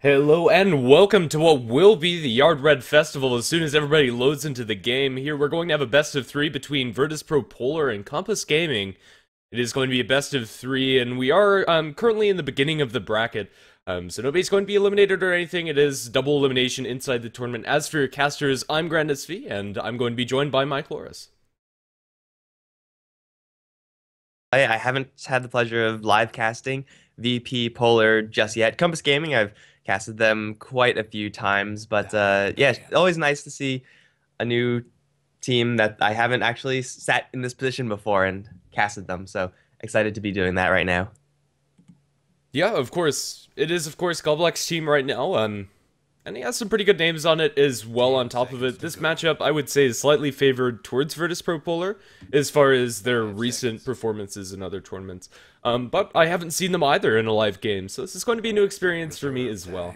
Hello and welcome to what will be the Yard Red Festival as soon as everybody loads into the game. Here we're going to have a best of three between VP.polar and Kompas Gaming. It is going to be a best of three, and we are currently in the beginning of the bracket. So nobody's going to be eliminated or anything. It is double elimination inside the tournament. As for your casters, I'm GrandSV, and I'm going to be joined by Mike Loris. I haven't had the pleasure of live casting VP.polar just yet. Kompas Gaming, I've casted them quite a few times, but yeah, always nice to see a new team that I haven't actually sat in this position before and casted them. So excited to be doing that right now. Yeah, of course. It is, of course, Gobbleck's team right now. And he has some pretty good names on it as well on top of it. This matchup, I would say, is slightly favored towards VP.polar as far as their recent performances in other tournaments. But I haven't seen them either in a live game, so this is going to be a new experience for me as well.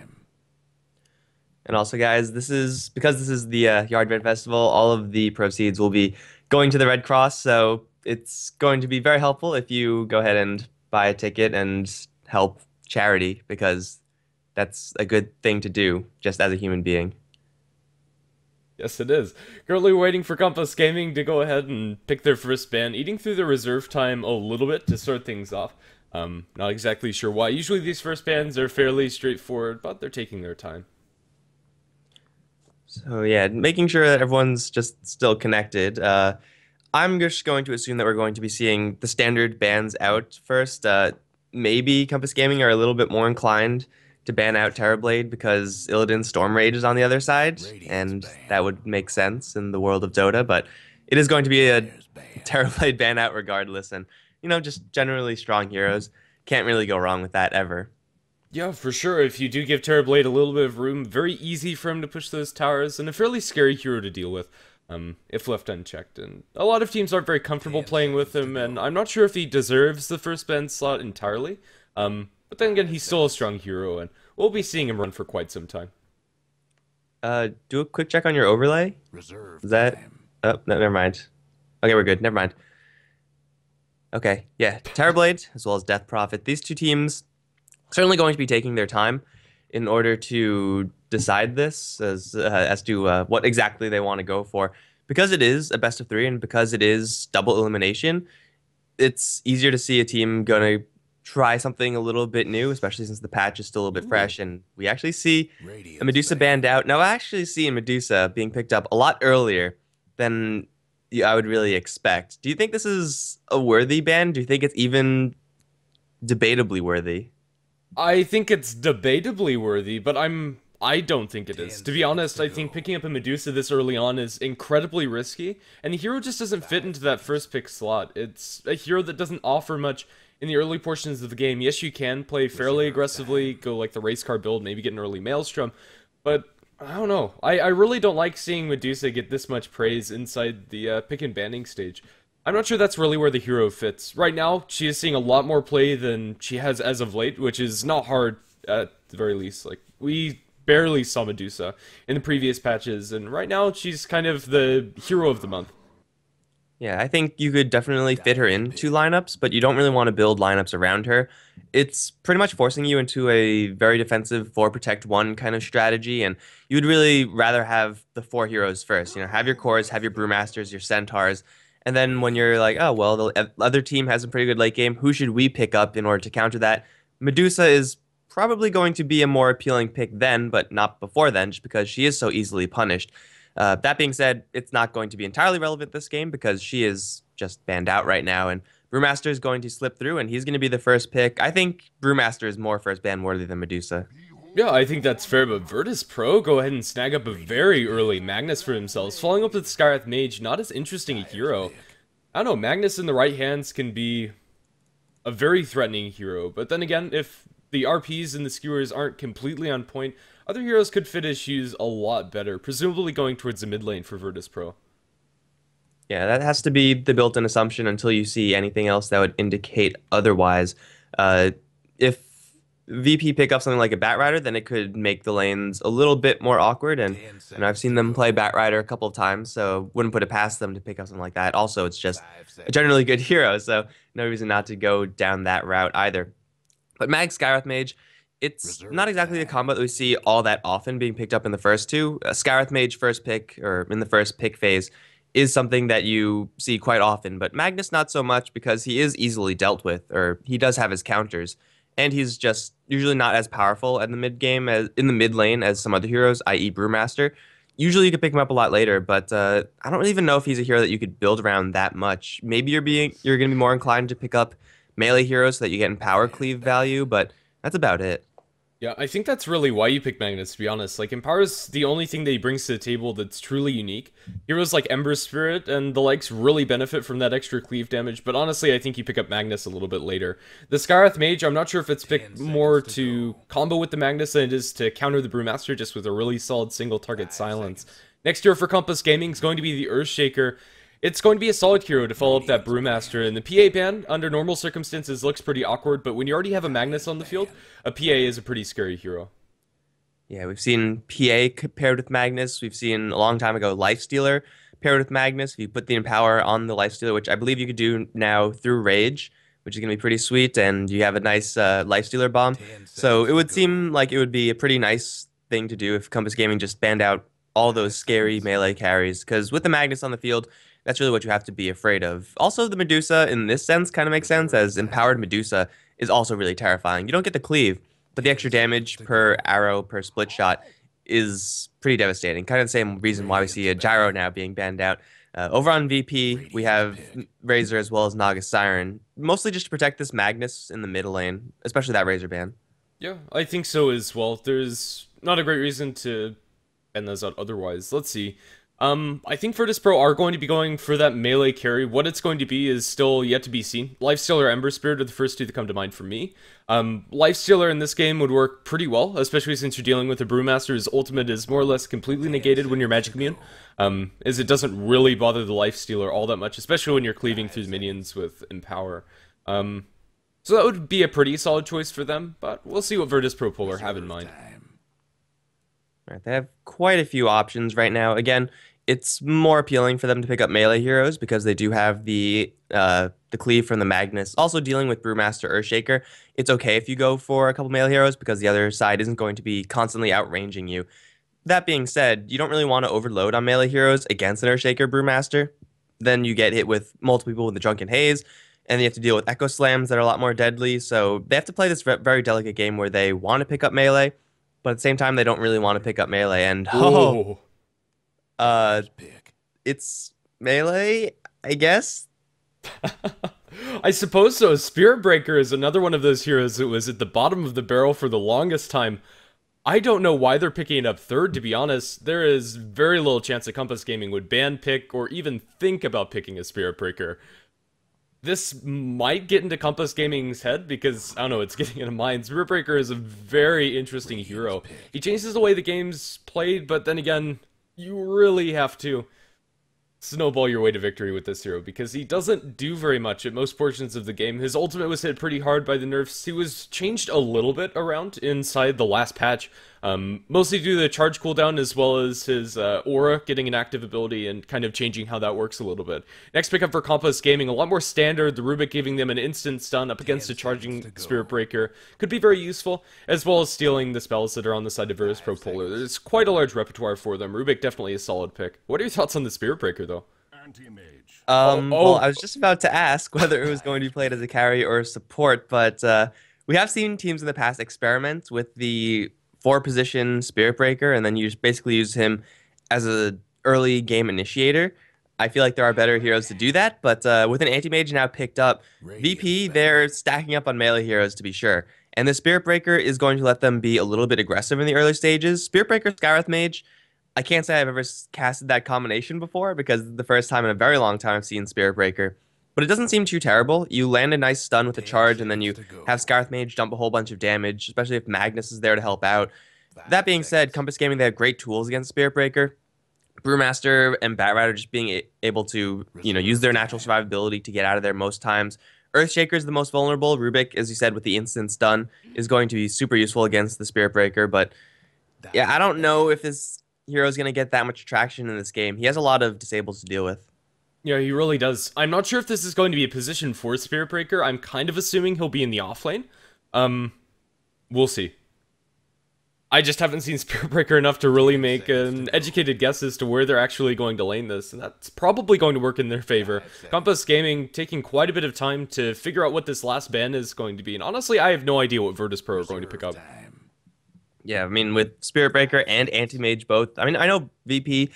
And also, guys, because this is the Yard Red Festival, all of the proceeds will be going to the Red Cross. So it's going to be very helpful if you go ahead and buy a ticket and help charity, because that's a good thing to do just as a human being. Yes, it is. Currently waiting for Kompas Gaming to go ahead and pick their first ban, eating through the reserve time a little bit to start things off. Not exactly sure why. Usually these first bans are fairly straightforward, but they're taking their time. So yeah, making sure that everyone's just still connected. I'm just going to assume that we're going to be seeing the standard bans out first. Maybe Kompas Gaming are a little bit more inclined to ban out Terrorblade because Illidan's Storm Rage is on the other side, and that would make sense in the world of Dota, but it is going to be a Terrorblade ban out regardless, and, just generally strong heroes. Can't really go wrong with that ever. Yeah, for sure. If you do give Terrorblade a little bit of room, very easy for him to push those towers, and a fairly scary hero to deal with, if left unchecked. And a lot of teams aren't very comfortable playing with him, and I'm not sure if he deserves the first ban slot entirely. But then again, he's still a strong hero, and we'll be seeing him run for quite some time. Do a quick check on your overlay. Is that... Oh, no, never mind. Okay, we're good. Never mind. Okay, yeah. Terrorblade, as well as Death Prophet. These two teams certainly going to be taking their time in order to decide this as to what exactly they want to go for. Because it is a best of three and because it is double elimination, it's easier to see a team going to try something a little bit new, especially since the patch is still a little bit fresh. And we actually see a Medusa banned out. Now, I actually see a Medusa being picked up a lot earlier than I would really expect. Do you think this is a worthy ban? Do you think it's even debatably worthy? I think it's debatably worthy, but I don't think it is. To be honest, I think picking up a Medusa this early on is incredibly risky, and the hero just doesn't fit into that first pick slot. It's a hero that doesn't offer much in the early portions of the game. Yes, you can play fairly aggressively, go like the race car build, maybe get an early Maelstrom, but I don't know. I really don't like seeing Medusa get this much praise inside the pick and banning stage. I'm not sure that's really where the hero fits. Right now, she is seeing a lot more play than she has as of late, which is not hard at the very least. Like, we barely saw Medusa in the previous patches, and right now she's kind of the hero of the month. Yeah, I think you could definitely fit her into lineups, but you don't really want to build lineups around her. It's pretty much forcing you into a very defensive 4 protect 1 kind of strategy, and you'd really rather have the 4 heroes first. Have your cores, have your brewmasters, your centaurs, and then when you're like, oh, well, the other team has a pretty good late game, who should we pick up in order to counter that? Medusa is probably going to be a more appealing pick then, but not before then, just because she is so easily punished. That being said, it's not going to be entirely relevant this game because she is just banned out right now, and Brewmaster is going to slip through, and he's going to be the first pick. I think Brewmaster is more first ban worthy than Medusa. Yeah, I think that's fair, but Virtus.pro go ahead and snag up a very early Magnus for themselves. Following up with Skywrath Mage, not as interesting a hero. I don't know, Magnus in the right hands can be a very threatening hero, but then again, if the RPs and the skewers aren't completely on point, other heroes could fit his shoes a lot better, presumably going towards the mid lane for Virtus.pro. Yeah, that has to be the built-in assumption until you see anything else that would indicate otherwise. If VP pick up something like a Batrider, then it could make the lanes a little bit more awkward, and I've seen them play Batrider a couple of times, so wouldn't put it past them to pick up something like that. Also, it's just a generally good hero, so no reason not to go down that route either. But Mag Skywrath Mage It's not exactly a combo that we see all that often being picked up in the first two. Scarith Mage first pick, or in the first pick phase, is something that you see quite often, but Magnus not so much because he is easily dealt with, or he does have his counters, and he's just usually not as powerful in the mid game as in the mid lane as some other heroes, i.e. Brewmaster. Usually you could pick him up a lot later, but I don't even know if he's a hero that you could build around that much. Maybe you're going to be more inclined to pick up melee heroes so that you get in power cleave value, but that's about it. Yeah, I think that's really why you pick Magnus, to be honest. Like, Empower's the only thing that he brings to the table that's truly unique. Heroes like Ember Spirit and the likes really benefit from that extra cleave damage, but honestly, I think you pick up Magnus a little bit later. The Scarith Mage, I'm not sure if it's picked more to combo with the Magnus than it is to counter the Brewmaster, just with a really solid single target silence. Next hero for Kompas Gaming is going to be the Earthshaker. It's going to be a solid hero to follow up that Brewmaster, and the PA ban, under normal circumstances, looks pretty awkward, but when you already have a Magnus on the field, a PA is a pretty scary hero. Yeah, we've seen PA paired with Magnus. We've seen a long time ago Lifestealer paired with Magnus. If you put the Empower on the Lifestealer, which I believe you could do now through Rage, which is going to be pretty sweet, and you have a nice Lifestealer bomb. So it would seem like it would be a pretty nice thing to do if Kompas Gaming just banned out all those scary melee carries, because with the Magnus on the field, that's really what you have to be afraid of. Also, the Medusa, in this sense, kind of makes sense, as Empowered Medusa is also really terrifying. You don't get the cleave, but the extra damage per arrow, per split shot, is pretty devastating. Kind of the same reason why we see a Gyro now being banned out. Over on VP, we have Razor as well as Naga Siren, mostly just to protect this Magnus in the middle lane, especially that Razor ban. Yeah, I think so as well. There's not a great reason to ban those out otherwise. Let's see. I think Virtus.pro are going to be going for that melee carry. What it's going to be is still yet to be seen. Lifestealer or Ember Spirit are the first two that come to mind for me. Lifestealer in this game would work pretty well, especially since you're dealing with a Brewmaster. His ultimate is more or less completely negated when you're magic immune, as it doesn't really bother the Lifestealer all that much, especially when you're cleaving through the minions with Empower. So that would be a pretty solid choice for them, but we'll see what Virtus.pro have in mind. Right, they have quite a few options right now. Again, it's more appealing for them to pick up melee heroes because they do have the cleave from the Magnus. Also, dealing with Brewmaster Earthshaker, it's okay if you go for a couple melee heroes because the other side isn't going to be constantly outranging you. That being said, you don't really want to overload on melee heroes against an Earthshaker Brewmaster. Then you get hit with multiple people with the Drunken Haze, and you have to deal with Echo Slams that are a lot more deadly. So they have to play this very delicate game where they want to pick up melee, but at the same time, they don't really want to pick up melee. And it's melee, I guess. I suppose so. Spirit Breaker is another one of those heroes that was at the bottom of the barrel for the longest time. I don't know why they're picking it up third, to be honest. There is very little chance that Kompas Gaming would ban pick or even think about picking a Spirit Breaker. This might get into Kompas Gaming's head because, I don't know, it's getting into mine. Spirit Breaker is a very interesting hero. He changes the way the game's played, but then again, you really have to snowball your way to victory with this hero because he doesn't do very much at most portions of the game. His ultimate was hit pretty hard by the nerfs. He was changed a little bit around inside the last patch, mostly due to the charge cooldown as well as his aura getting an active ability and kind of changing how that works a little bit. Next pickup for Kompas Gaming, a lot more standard, the Rubik giving them an instant stun up against a charging Spirit Breaker could be very useful, as well as stealing the spells that are on the side of VP.polar. There's quite a large repertoire for them. Rubik definitely a solid pick. What are your thoughts on the Spirit Breaker though? Well, I was just about to ask whether it was going to be played as a carry or a support, but we have seen teams in the past experiment with the 4-position Spirit Breaker, and then you just basically use him as a early game initiator. I feel like there are better heroes to do that, but with an Anti-Mage now picked up, VP, they're stacking up on melee heroes to be sure. And the Spirit Breaker is going to let them be a little bit aggressive in the early stages. Spirit Breaker, Scarith Mage, I can't say I've ever casted that combination before because the first time in a very long time I've seen Spirit Breaker. But it doesn't seem too terrible. You land a nice stun with a charge, and then you have Scarith Mage dump a whole bunch of damage, especially if Magnus is there to help out. That being said, Kompas Gaming, they have great tools against Spirit Breaker. Brewmaster and Batrider just being able to, use their natural survivability to get out of there most times. Earthshaker is the most vulnerable. Rubik, as you said, with the instant stun, is going to be super useful against the Spirit Breaker. But yeah, I don't know if this hero is going to get that much traction in this game. He has a lot of disables to deal with. Yeah, he really does. I'm not sure if this is going to be a position for Spirit Breaker. I'm kind of assuming he'll be in the offlane. We'll see. I just haven't seen Spirit Breaker enough to really make an educated guess as to where they're actually going to lane this, and that's probably going to work in their favor. Kompas Gaming taking quite a bit of time to figure out what this last ban is going to be, and honestly, I have no idea what Virtus.pro are going to pick up. Yeah, I mean, with Spirit Breaker and Anti-Mage both, I mean, I know VP,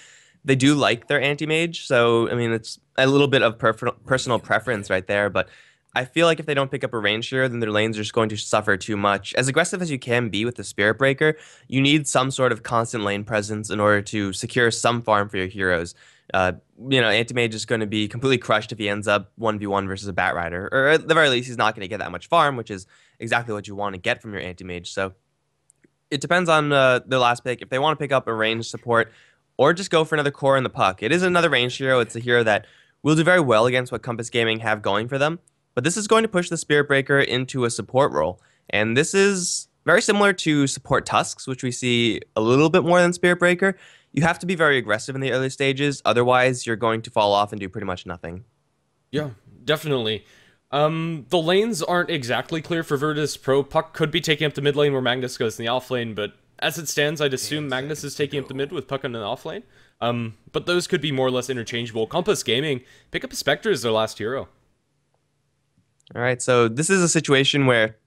they do like their Anti-Mage, so, I mean, it's a little bit of personal preference right there, but I feel like if they don't pick up a range hero, then their lanes are just going to suffer too much. As aggressive as you can be with the Spirit Breaker, you need some sort of constant lane presence in order to secure some farm for your heroes. Anti-Mage is going to be completely crushed if he ends up 1v1 versus a Bat Rider, or at the very least, he's not going to get that much farm, which is exactly what you want to get from your Anti-Mage, so it depends on the last pick. If they want to pick up a range support or just go for another core in the puck. It is another range hero. It's a hero that will do very well against what Kompas Gaming have going for them. But this is going to push the Spirit Breaker into a support role. And this is very similar to support Tusks, which we see a little bit more than Spirit Breaker. You have to be very aggressive in the early stages. Otherwise, you're going to fall off and do pretty much nothing. Yeah, definitely. The lanes aren't exactly clear for Virtus.pro. Puck could be taking up the mid lane where Magnus goes in the off lane, but as it stands, I'd assume Magnus is taking up the mid with Puck in the off lane. But those could be more or less interchangeable. Kompas Gaming, pick up a Spectre as their last hero. All right, so this is a situation where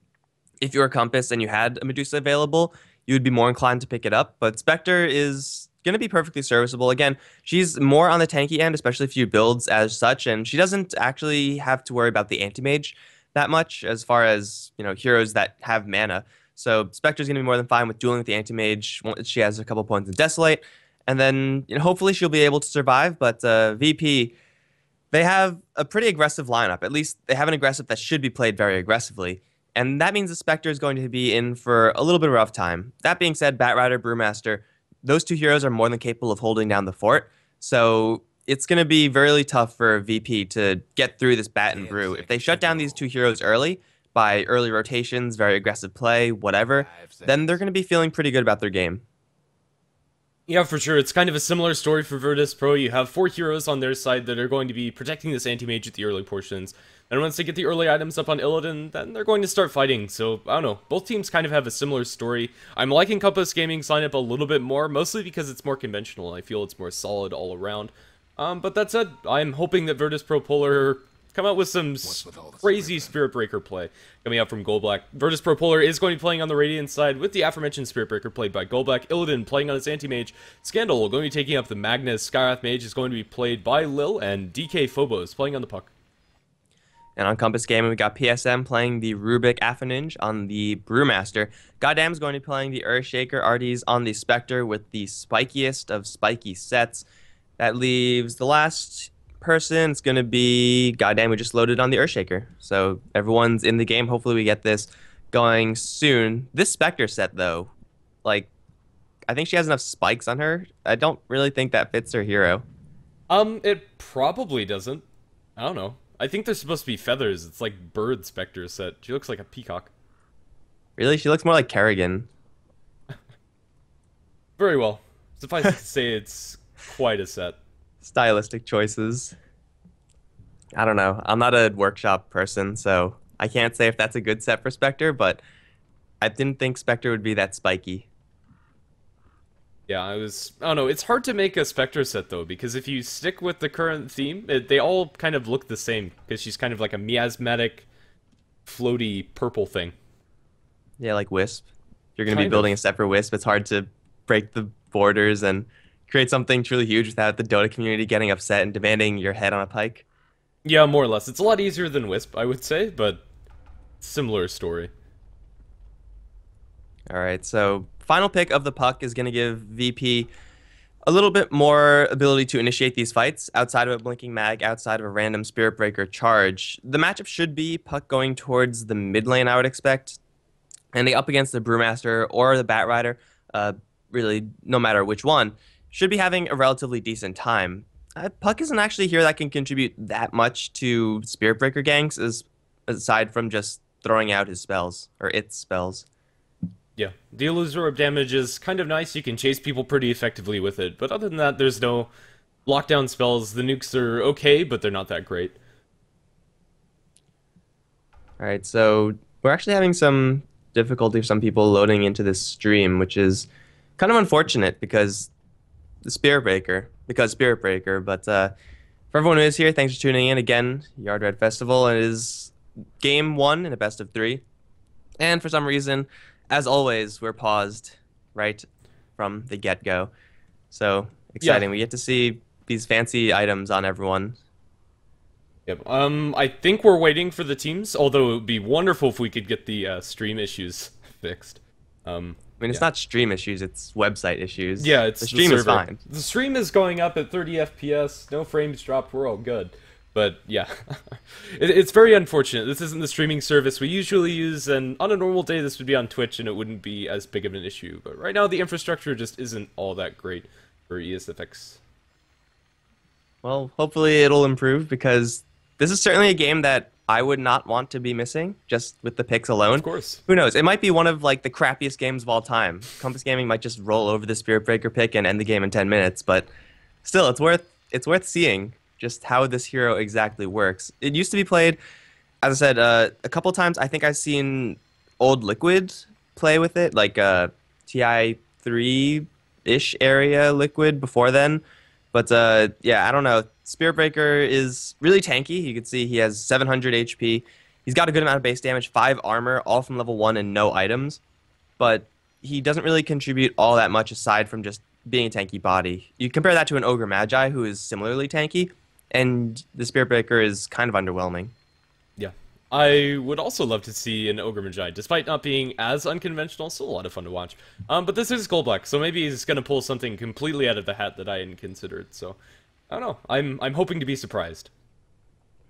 if you were Kompas and you had a Medusa available, you would be more inclined to pick it up, but Spectre is going to be perfectly serviceable. Again, she's more on the tanky end, especially if you builds as such, and she doesn't actually have to worry about the anti-mage that much as far as, heroes that have mana. So Spectre's going to be more than fine with dueling with the anti-mage. She has a couple points in Desolate, and then hopefully she'll be able to survive, but VP, they have a pretty aggressive lineup. At least they have an aggressive that should be played very aggressively. And that means the Spectre is going to be in for a little bit of a rough time. That being said, Bat Rider, Brewmaster, those two heroes are more than capable of holding down the fort. So it's going to be really tough for VP to get through this Bat and Brew. If they shut down these two heroes early, by early rotations, very aggressive play, whatever, then they're going to be feeling pretty good about their game. Yeah, for sure. It's kind of a similar story for Virtus.pro. You have 4 heroes on their side that are going to be protecting this anti-mage at the early portions. And once they get the early items up on Illidan, then they're going to start fighting. So, I don't know. Both teams kind of have a similar story. I'm liking Kompas Gaming's lineup a little bit more, mostly because it's more conventional. I feel it's more solid all around. But that said, I'm hoping that VP.polar come out with some crazy Spirit Breaker play coming out from Goldblack. VP.polar is going to be playing on the Radiant side with the aforementioned Spirit Breaker played by Goldblack. Illidan playing on his Anti-Mage. Scandal going to be taking up the Magnus. Skywrath Mage is going to be played by Lil, and DK Phobos playing on the Puck. And on Kompas Gaming, we got PSM playing the Rubik Affininge on the Brewmaster. Goddamn's going to be playing the Earthshaker. RD's on the Spectre with the spikiest of spiky sets. That leaves the last person. It's going to be Goddamn, we just loaded on the Earthshaker. So everyone's in the game. Hopefully we get this going soon. This Spectre set, though, I think she has enough spikes on her. I don't really think that fits her hero. It probably doesn't. I don't know. I think they're supposed to be feathers. It's like bird Spectre set. She looks like a peacock. Really? She looks more like Kerrigan. Very well. Suffice to say, it's quite a set. Stylistic choices. I don't know. I'm not a workshop person, so I can't say if that's a good set for Spectre, but I didn't think Spectre would be that spiky. Yeah, I don't know, it's hard to make a Spectre set, though, because if you stick with the current theme, they all kind of look the same, because she's kind of like a miasmatic, floaty, purple thing. Yeah, like Wisp. If you're going to be building a set for Wisp, it's hard to break the borders and create something truly huge without the Dota community getting upset and demanding your head on a pike. Yeah, more or less. It's a lot easier than Wisp, I would say, but similar story. Alright, so final pick of the puck is going to give VP a little bit more ability to initiate these fights outside of a Blinking Mag, outside of a random Spirit Breaker charge. The matchup should be puck going towards the mid lane, I would expect, and they up against the Brewmaster or the Bat Rider, really no matter which one, should be having a relatively decent time. Puck isn't actually here that can contribute that much to Spirit Breaker ganks, aside from just throwing out his spells, or its spells. Yeah, the illusory damage is kind of nice. You can chase people pretty effectively with it, but other than that, there's no lockdown spells. The nukes are okay, but they're not that great. Alright, so we're actually having some difficulty for some people loading into this stream, which is kind of unfortunate because Spirit Breaker. But for everyone who is here, thanks for tuning in again. Yard Red Festival, it is game 1 in a best of 3. And for some reason, as always, we're paused right from the get-go. So exciting. Yeah. We get to see these fancy items on everyone. Yep. I think we're waiting for the teams, although it would be wonderful if we could get the stream issues fixed. I mean, it's not stream issues, it's website issues. Yeah, it's the stream is fine. The stream is going up at 30 FPS, no frames dropped, we're all good. But yeah, it's very unfortunate. This isn't the streaming service we usually use, and on a normal day this would be on Twitch and it wouldn't be as big of an issue. But right now the infrastructure just isn't all that great for ESFX. Well, hopefully it'll improve, because this is certainly a game that I would not want to be missing, just with the picks alone. Of course. Who knows? It might be one of like the crappiest games of all time. Kompas Gaming might just roll over the Spirit Breaker pick and end the game in 10 minutes, but still, it's worth seeing just how this hero exactly works. It used to be played, as I said, a couple times. I think I've seen old Liquid play with it, like TI3-ish area Liquid before then. But yeah, I don't know. Spirit Breaker is really tanky. You can see he has 700 HP. He's got a good amount of base damage, 5 armor, all from level 1 and no items. But he doesn't really contribute all that much aside from just being a tanky body. You compare that to an Ogre Magi, who is similarly tanky, and the Spirit Breaker is kind of underwhelming. Yeah. I would also love to see an Ogre Magi, despite not being as unconventional, still a lot of fun to watch. But this is Gold Black, so maybe he's going to pull something completely out of the hat that I hadn't considered, so I don't know. I'm hoping to be surprised.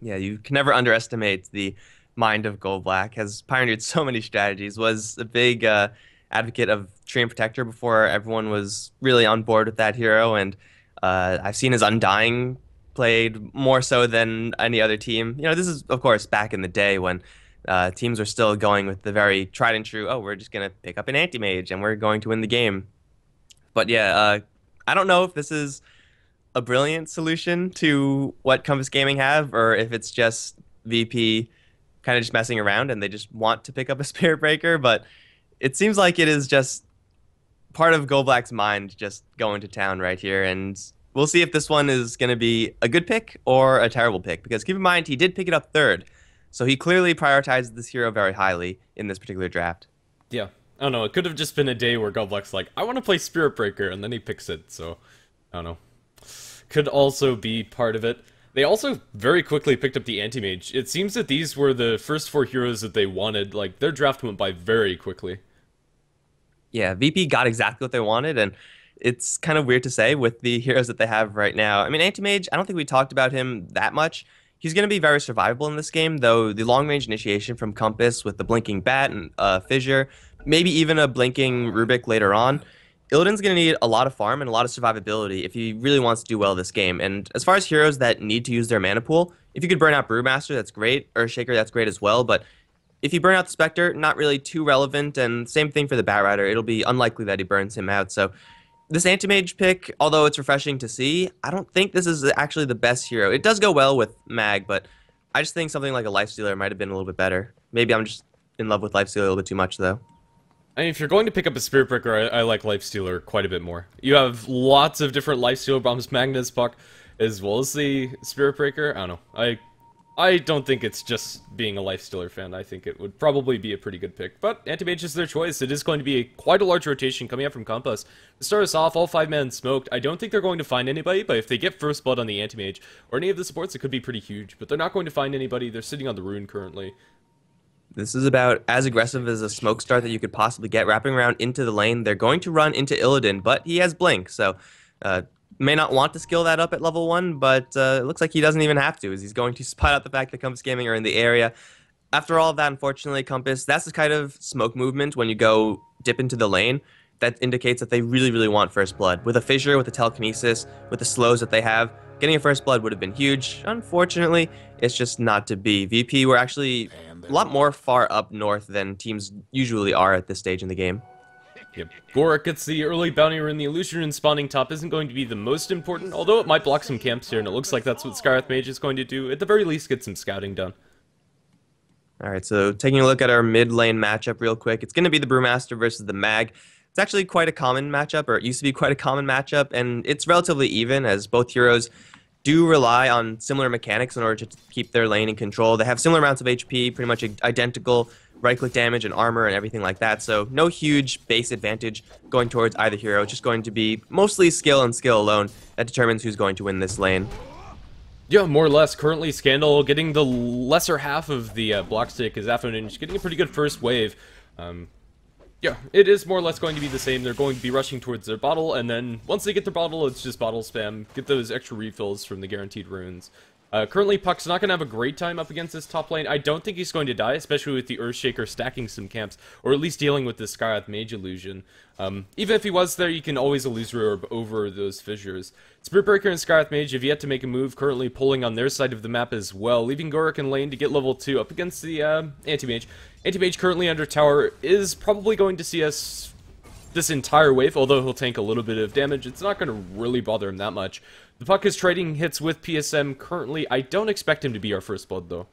Yeah, you can never underestimate the mind of Gold Black. Has pioneered so many strategies, was a big advocate of Tree and Protector before everyone was really on board with that hero, and I've seen his Undying played more so than any other team. You know, this is, of course, back in the day when teams were still going with the very tried and true, oh, we're just going to pick up an anti-mage and we're going to win the game. But yeah, I don't know if this is a brilliant solution to what Kompas Gaming have, or if it's just VP kind of just messing around and they just want to pick up a Spirit Breaker, but it seems like it is just part of Gold Black's mind just going to town right here, and we'll see if this one is going to be a good pick or a terrible pick, because keep in mind, he did pick it up 3rd, so he clearly prioritized this hero very highly in this particular draft. Yeah. I don't know, it could have just been a day where Gold Black's like, I want to play Spirit Breaker, and then he picks it, so I don't know. Could also be part of it. They also very quickly picked up the Anti-Mage. It seems that these were the first 4 heroes that they wanted. Like, their draft went by very quickly. Yeah, VP got exactly what they wanted, and it's kind of weird to say with the heroes that they have right now. I mean, Anti-Mage, I don't think we talked about him that much. He's going to be very survivable in this game, though the long-range initiation from Kompas with the Blinking Bat and Fissure, maybe even a Blinking Rubik later on, Illidan's going to need a lot of farm and a lot of survivability if he really wants to do well this game. And as far as heroes that need to use their mana pool, if you could burn out Brewmaster, that's great. Earthshaker, that's great as well. But if you burn out the Spectre, not really too relevant. And same thing for the Batrider. It'll be unlikely that he burns him out. So this Anti-Mage pick, although it's refreshing to see, I don't think this is actually the best hero. It does go well with Mag, but I just think something like a Lifestealer might have been a little bit better. Maybe I'm just in love with Lifestealer a little bit too much, though. I mean, if you're going to pick up a Spirit Breaker, I like Lifestealer quite a bit more. You have lots of different Lifestealer bombs, Magnus Puck, as well as the Spirit Breaker. I don't know. I don't think it's just being a Lifestealer fan. I think it would probably be a pretty good pick. But Anti-Mage is their choice. It is going to be quite a large rotation coming up from Kompas. To start us off, all 5 men smoked. I don't think they're going to find anybody, but if they get first blood on the Anti-Mage, or any of the supports, it could be pretty huge. But they're not going to find anybody. They're sitting on the Rune currently. This is about as aggressive as a smoke start that you could possibly get, wrapping around into the lane. They're going to run into Illidan, but he has Blink, so may not want to skill that up at level 1, but it looks like he doesn't even have to, as he's going to spot out the fact that Kompas Gaming are in the area. After all of that, unfortunately, Kompas, that's the kind of smoke movement when you go dip into the lane that indicates that they really, really want first blood. With a Fissure, with the telekinesis, with the slows that they have, getting a first blood would have been huge. Unfortunately, it's just not to be. VP were actually a lot more far up north than teams usually are at this stage in the game. Yep. Gorik gets the early bounty rune. The illusion rune spawning top isn't going to be the most important, although it might block some camps here, and it looks like that's what Skywrath Mage is going to do. At the very least, get some scouting done. All right, so taking a look at our mid lane matchup real quick, it's going to be the Brewmaster versus the Mag. It's actually quite a common matchup, or it used to be quite a common matchup, and it's relatively even as both heroes do rely on similar mechanics in order to keep their lane in control. They have similar amounts of HP, pretty much identical right-click damage and armor and everything like that, so no huge base advantage going towards either hero. It's just going to be mostly skill and skill alone that determines who's going to win this lane. Yeah, more or less. Currently, Scandal getting the lesser half of the block stick as Ninja getting a pretty good first wave. Yeah, it is more or less going to be the same. They're going to be rushing towards their bottle, and then once they get their bottle, it's just bottle spam. Get those extra refills from the guaranteed runes. Currently, Puck's not going to have a great time up against this top lane. I don't think he's going to die, especially with the Earthshaker stacking some camps, or at least dealing with the Skywrath Mage illusion. Even if he was there, you can always Illusory Orb over those fissures. Spiritbreaker and Skywrath Mage have yet to make a move, currently pulling on their side of the map as well, leaving Gorik in lane to get level 2 up against the Anti-Mage. Anti-Mage currently under tower is probably going to see us this entire wave, although he'll tank a little bit of damage. It's not going to really bother him that much. The Puck is trading hits with PSM currently. I don't expect him to be our first blood, though.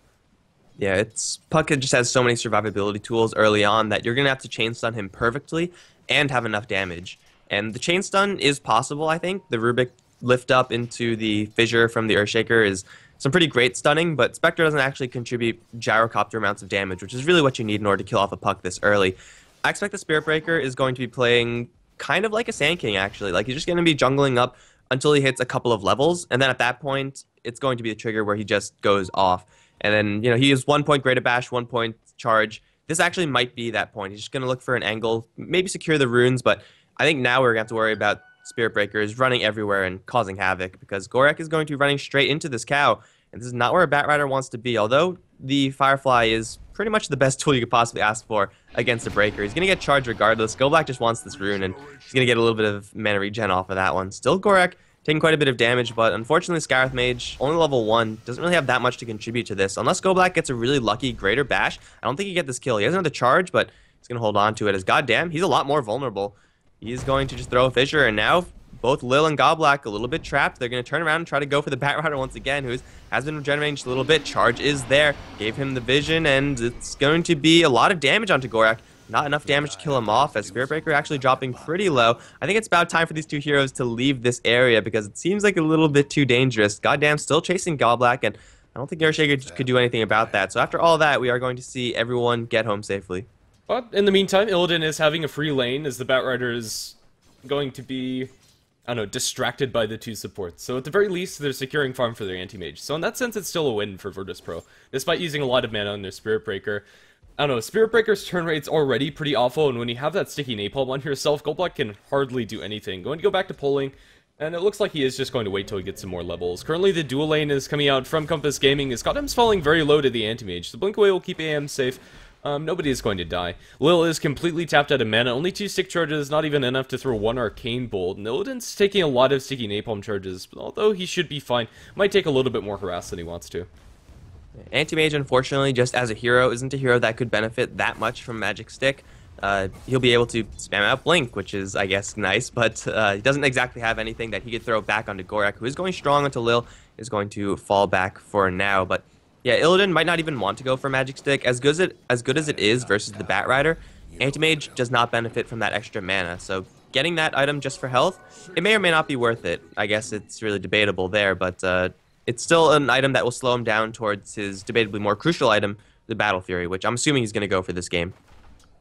Yeah, Puck just has so many survivability tools early on that you're going to have to chain stun him perfectly and have enough damage. And the chain stun is possible, I think. The Rubik lift up into the fissure from the Earthshaker is some pretty great stunning, but Spectre doesn't actually contribute gyrocopter amounts of damage, which is really what you need in order to kill off a Puck this early. I expect the Spiritbreaker is going to be playing kind of like a Sand King, actually. Like, he's just going to be jungling up until he hits a couple of levels, and then at that point, it's going to be the trigger where he just goes off. And then, you know, he is 1 point Greater Bash, 1 point Charge. This actually might be that point. He's just going to look for an angle, maybe secure the runes, but I think now we're going to have to worry about Spiritbreakers running everywhere and causing havoc, because Gorik is going to be running straight into this cow, and this is not where a Batrider wants to be, although the Firefly is pretty much the best tool you could possibly ask for against a Breaker. He's going to get charged regardless. Goldblack just wants this rune, and he's going to get a little bit of mana regen off of that one. Still Gorik taking quite a bit of damage, but unfortunately Skywrath Mage, only level 1, doesn't really have that much to contribute to this. Unless Goldblack gets a really lucky Greater Bash, I don't think he get this kill. He doesn't have the charge, but he's going to hold on to it, as goddamn, he's a lot more vulnerable. He's going to just throw a fissure, and now both Lil and Goldblack a little bit trapped. They're going to turn around and try to go for the Batrider once again, who has been regenerating just a little bit. Charge is there, gave him the vision, and it's going to be a lot of damage onto Gorik. Not enough damage to kill him off, as Spiritbreaker actually dropping pretty low. I think it's about time for these two heroes to leave this area, because it seems like a little bit too dangerous. Goddamn, still chasing Goldblack, and I don't think Earthshaker could do anything about that. So after all that, we are going to see everyone get home safely. But in the meantime, Illidan is having a free lane, as the Batrider is going to be, I don't know, distracted by the two supports. So at the very least, they're securing farm for their Anti-Mage. So in that sense, it's still a win for Virtus.pro, despite using a lot of mana on their Spiritbreaker. I don't know, Spiritbreaker's turn rate's already pretty awful, and when you have that sticky napalm on yourself, Goldblack can hardly do anything. Going to go back to polling, and it looks like he is just going to wait till he gets some more levels. Currently, the dual lane is coming out from Kompas Gaming. His Goddam's falling very low to the Anti-Mage. The Blink Away will keep AM safe. Nobody is going to die. Lil is completely tapped out of mana, only 2 stick charges, not even enough to throw 1 Arcane Bolt. Illidan's taking a lot of sticky napalm charges, although he should be fine. Might take a little bit more harass than he wants to. Anti-Mage, unfortunately, just as a hero, isn't a hero that could benefit that much from Magic Stick. He'll be able to spam out Blink, which is, I guess, nice, but he doesn't exactly have anything that he could throw back onto Gorik, who is going strong until Lil is going to fall back for now. But yeah, Illidan might not even want to go for Magic Stick. As good as it is versus the Batrider, Anti-Mage does not benefit from that extra mana, so getting that item just for health, it may or may not be worth it. I guess it's really debatable there, but it's still an item that will slow him down towards his debatably more crucial item, the Battle Fury, which I'm assuming he's going to go for this game.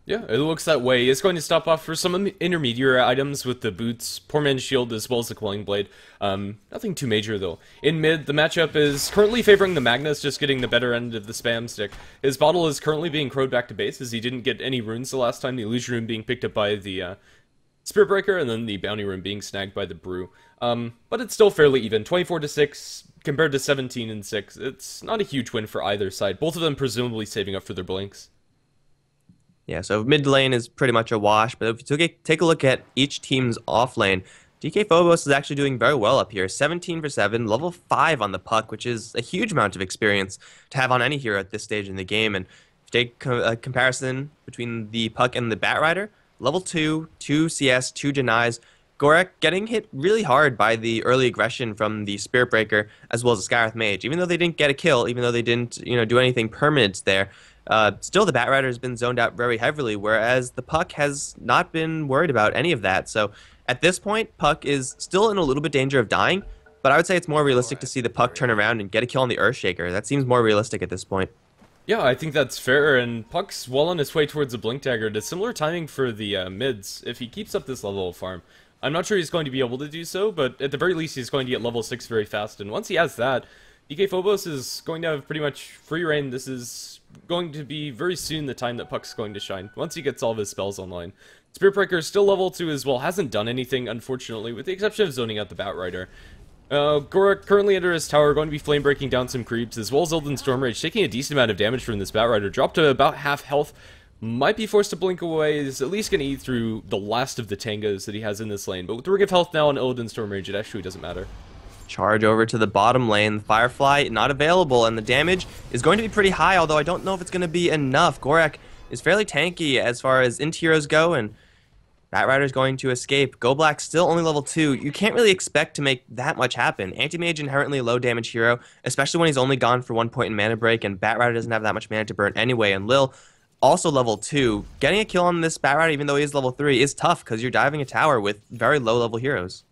Yeah, it looks that way. He's going to stop off for some intermediate items with the boots, Poor Man's Shield, as well as the Quelling Blade. Nothing too major, though. In mid, the matchup is currently favoring the Magnus, just getting the better end of the spam stick. His bottle is currently being crowed back to base, as he didn't get any runes the last time, the Illusion Rune being picked up by the Spiritbreaker, and then the Bounty Rune being snagged by the Brew. But it's still fairly even, 24-6 compared to 17-6. It's not a huge win for either side, both of them presumably saving up for their blinks. Yeah, so mid lane is pretty much a wash, but if you take a look at each team's off lane, DK Phobos is actually doing very well up here. 17 for 7, level 5 on the Puck, which is a huge amount of experience to have on any hero at this stage in the game. And if you take a comparison between the Puck and the Batrider, level 2, 2 CS, 2 denies, Gorek getting hit really hard by the early aggression from the Spirit Breaker as well as the Skywrath Mage. Even though they didn't get a kill, even though they didn't, do anything permanent there, still the Bat Rider has been zoned out very heavily, whereas the Puck has not been worried about any of that. So at this point, Puck is still in a little bit danger of dying, but I would say it's more realistic to see the Puck turn around and get a kill on the Earthshaker. That seems more realistic at this point. Yeah, I think that's fair, and Puck's well on his way towards a Blink Dagger. It's similar timing for the mids. If he keeps up this level of farm, I'm not sure he's going to be able to do so, but at the very least he's going to get level 6 very fast, and once he has that, VP.polar is going to have pretty much free reign. This is going to be very soon the time that Puck's going to shine, once he gets all of his spells online. Spirit Breaker is still level 2 as well, hasn't done anything, unfortunately, with the exception of zoning out the Bat Rider. Gorek currently under his tower, going to be flame breaking down some creeps, as well as Elden Stormrage, taking a decent amount of damage from this Bat Rider, dropped to about half health, might be forced to blink away, is at least going to eat through the last of the Tangas that he has in this lane, but with the Ring of Health now on Elden Stormrage, it actually doesn't matter. Charge over to the bottom lane, Firefly not available, and the damage is going to be pretty high, although I don't know if it's going to be enough. Gorek is fairly tanky as far as int heroes go, and Bat Rider's going to escape. Go Black still only level 2. You can't really expect to make that much happen. Anti-Mage inherently low damage hero, especially when he's only gone for 1 point in mana break, and Bat Rider doesn't have that much mana to burn anyway, and Lil also level 2. Getting a kill on this Bat Rider, even though he is level 3, is tough because you're diving a tower with very low level heroes.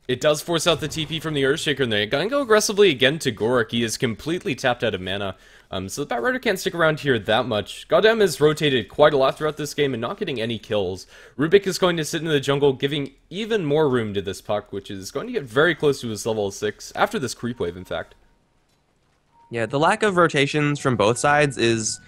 It does force out the TP from the Earthshaker, and they're gonna go aggressively again to Gorek. He is completely tapped out of mana. So the Bat Rider can't stick around here that much. Goddamn has rotated quite a lot throughout this game and not getting any kills. Rubik is going to sit in the jungle, giving even more room to this Puck, which is going to get very close to his level 6, after this creep wave, in fact. Yeah, the lack of rotations from both sides is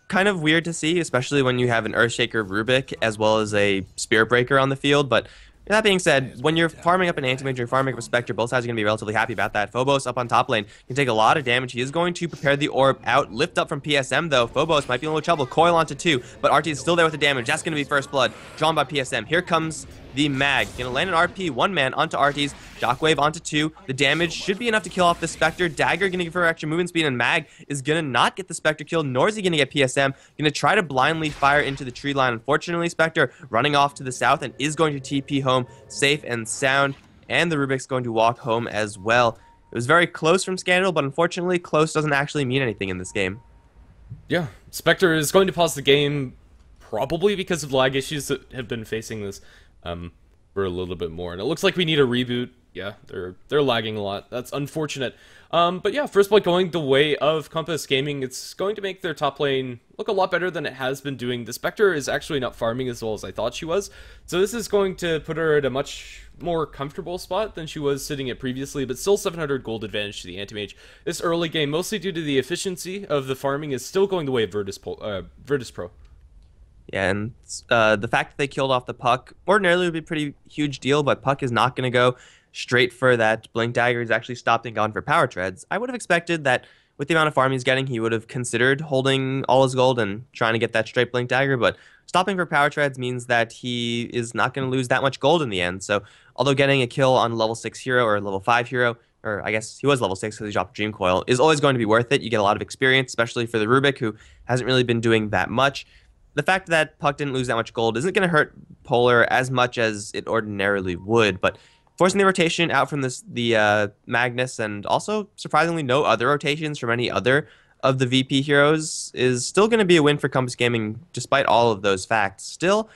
kind of weird to see, especially when you have an Earthshaker Rubik as well as a Spirit Breaker on the field, but that being said, when you're farming up an Anti-Mage or farming up a Spectre, both sides are going to be relatively happy about that. Phobos up on top lane can take a lot of damage. He is going to prepare the orb out. Lift up from PSM, though. Phobos might be in a little trouble. Coil onto 2, but RT is still there with the damage. That's going to be first blood, drawn by PSM. Here comes the Mag. Going to land an RP, one man onto RT's. Shockwave onto 2. The damage should be enough to kill off the Spectre. Dagger going to give her extra movement speed, and Mag is going to not get the Spectre killed, nor is he going to get PSM. Going to try to blindly fire into the tree line. Unfortunately, Spectre running off to the south and is going to TP home safe and sound, and the Rubik's going to walk home as well. It was very close from Scandal, but unfortunately, close doesn't actually mean anything in this game. Yeah, Spectre is going to pause the game, probably because of lag issues that have been facing this for a little bit more. And it looks like we need a reboot. Yeah, they're lagging a lot. That's unfortunate. But yeah, first blood going the way of Kompas Gaming. It's going to make their top lane look a lot better than it has been doing. The Spectre is actually not farming as well as I thought she was. So this is going to put her at a much more comfortable spot than she was sitting at previously, but still 700 gold advantage to the Anti-Mage. This early game, mostly due to the efficiency of the farming, is still going the way of Virtus Pro. Yeah, and the fact that they killed off the Puck ordinarily would be a pretty huge deal, but Puck is not going to go straight for that Blink Dagger. He's actually stopped and gone for Power Treads. I would have expected that with the amount of farm he's getting, he would have considered holding all his gold and trying to get that straight Blink Dagger, but stopping for Power Treads means that he is not going to lose that much gold in the end. So although getting a kill on level 6 hero or level 5 hero, or I guess he was level 6 because he dropped Dream Coil, is always going to be worth it. You get a lot of experience, especially for the Rubik, who hasn't really been doing that much. The fact that Puck didn't lose that much gold isn't going to hurt Polar as much as it ordinarily would, but forcing the rotation out from the Magnus, and also surprisingly no other rotations from any other of the VP heroes, is still going to be a win for Kompas Gaming despite all of those facts. Still,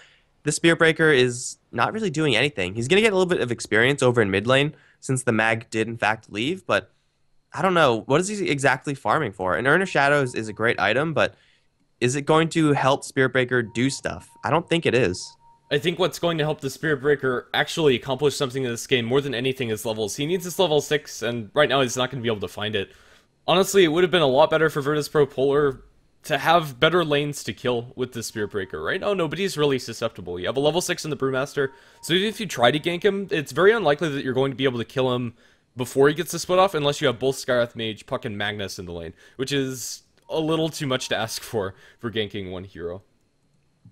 the Spirit Breaker is not really doing anything. He's going to get a little bit of experience over in mid lane since the Mag did in fact leave, but I don't know. What is he exactly farming for? An Urn of Shadows is a great item, but is it going to help Spirit Breaker do stuff? I don't think it is. I think what's going to help the Spirit Breaker actually accomplish something in this game more than anything is levels. He needs this level 6, and right now he's not going to be able to find it. Honestly, it would have been a lot better for VP.polar to have better lanes to kill with the Spirit Breaker. Right now, nobody's really susceptible. You have a level 6 in the Brewmaster, so even if you try to gank him, it's very unlikely that you're going to be able to kill him before he gets the split off, unless you have both Skywrath Mage, Puck, and Magnus in the lane, which is a little too much to ask for ganking one hero.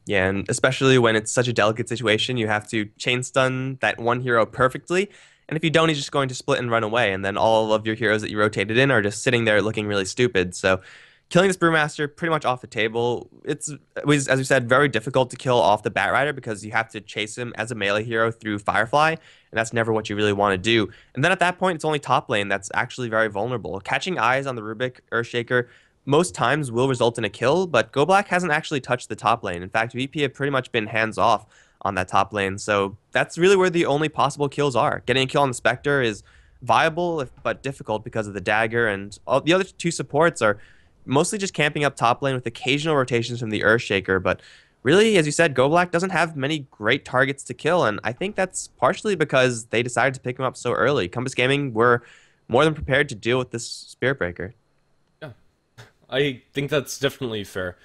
Yeah, and especially when it's such a delicate situation, you have to chain stun that one hero perfectly. And if you don't, he's just going to split and run away. And then all of your heroes that you rotated in are just sitting there looking really stupid. So killing this Brewmaster pretty much off the table. It was, as we said, very difficult to kill off the Batrider because you have to chase him as a melee hero through Firefly, and that's never what you really want to do. And then at that point, it's only top lane that's actually very vulnerable. Catching eyes on the Rubik Earthshaker most times will result in a kill, but GoBlack hasn't actually touched the top lane. In fact, VP have pretty much been hands-off on that top lane, so that's really where the only possible kills are. Getting a kill on the Spectre is viable, but difficult because of the dagger, and all the other two supports are mostly just camping up top lane with occasional rotations from the Earthshaker, but really, as you said, GoBlack doesn't have many great targets to kill, and I think that's partially because they decided to pick him up so early. Kompas Gaming were more than prepared to deal with this Spirit Breaker. Yeah, I think that's definitely fair.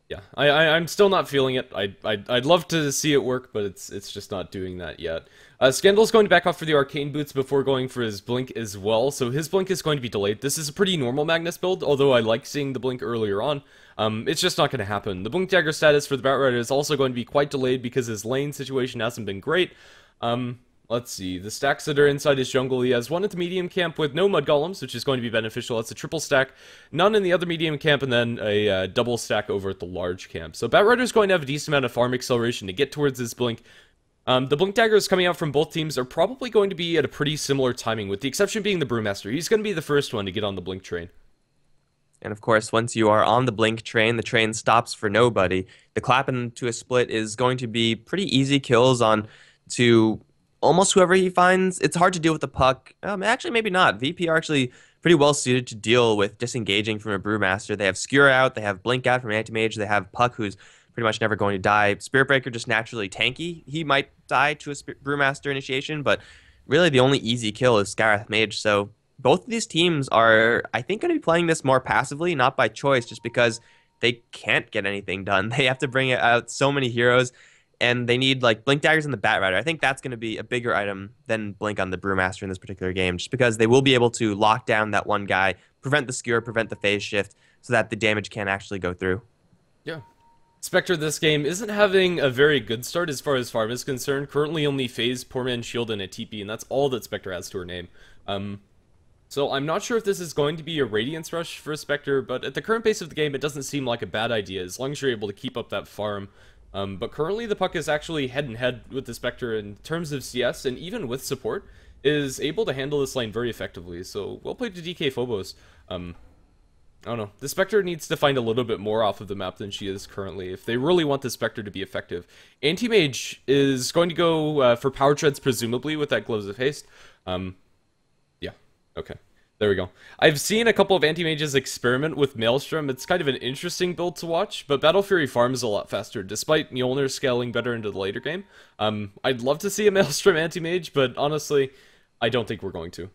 Yeah, I'm still not feeling it. I'd love to see it work, but it's just not doing that yet. Scandal's going to back off for the Arcane Boots before going for his Blink as well, so his Blink is going to be delayed. This is a pretty normal Magnus build, although I like seeing the Blink earlier on. It's just not going to happen. The Blink Dagger status for the Batrider is also going to be quite delayed because his lane situation hasn't been great. Let's see, the stacks that are inside his jungle, he has one at the medium camp with no mud golems, which is going to be beneficial. That's a triple stack, none in the other medium camp, and then a double stack over at the large camp. So Batrider's going to have a decent amount of farm acceleration to get towards his Blink. The Blink Daggers coming out from both teams are probably going to be at a pretty similar timing, with the exception being the Brewmaster. He's going to be the first one to get on the Blink train. And of course, once you are on the Blink train, the train stops for nobody. The clap into a split is going to be pretty easy kills on to almost whoever he finds. It's hard to deal with the puck. Actually, maybe not. VP are actually pretty well suited to deal with disengaging from a Brewmaster. They have Skewer out, they have Blink out from Anti-Mage, they have Puck, who's pretty much never going to die. Spirit Breaker just naturally tanky. He might die to a Brewmaster initiation, but really the only easy kill is Scarith Mage. So both of these teams are, I think, going to be playing this more passively, not by choice, just because they can't get anything done. They have to bring out so many heroes, and they need like Blink Daggers and the Batrider. I think that's going to be a bigger item than Blink on the Brewmaster in this particular game, just because they will be able to lock down that one guy, prevent the skewer, prevent the phase shift, so that the damage can actually go through. Yeah. Spectre this game isn't having a very good start as far as farm is concerned. Currently only phase, Poor Man's Shield, and a TP, and that's all that Spectre has to her name. So I'm not sure if this is going to be a Radiance Rush for Spectre, but at the current pace of the game, it doesn't seem like a bad idea, as long as you're able to keep up that farm. But currently the puck is actually head-and-head with the Spectre in terms of CS, and even with support, is able to handle this lane very effectively. So, well played to DK Phobos. I don't know. The Spectre needs to find a little bit more off of the map than she is currently, if they really want the Spectre to be effective. Anti-Mage is going to go for Power Treads, presumably, with that Gloves of Haste. Yeah, okay. There we go. I've seen a couple of Anti-Mages experiment with Maelstrom. It's kind of an interesting build to watch, but Battle Fury farms a lot faster, despite Mjolnir scaling better into the later game. I'd love to see a Maelstrom Anti-Mage, but honestly, I don't think we're going to.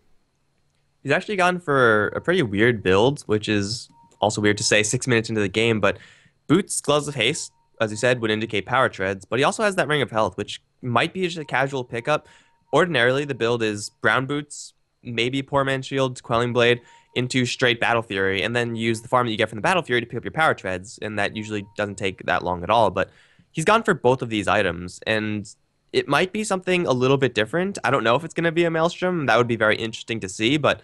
He's actually gone for a pretty weird build, which is also weird to say 6 minutes into the game, but Boots, Gloves of Haste, as you said, would indicate Power Treads, but he also has that Ring of Health, which might be just a casual pickup. Ordinarily, the build is Brown Boots, maybe Poor Man's Shield, Quelling Blade, into straight Battle Fury, and then use the farm that you get from the Battle Fury to pick up your Power Treads, and that usually doesn't take that long at all, but he's gone for both of these items, and it might be something a little bit different. I don't know if it's going to be a Maelstrom. That would be very interesting to see, but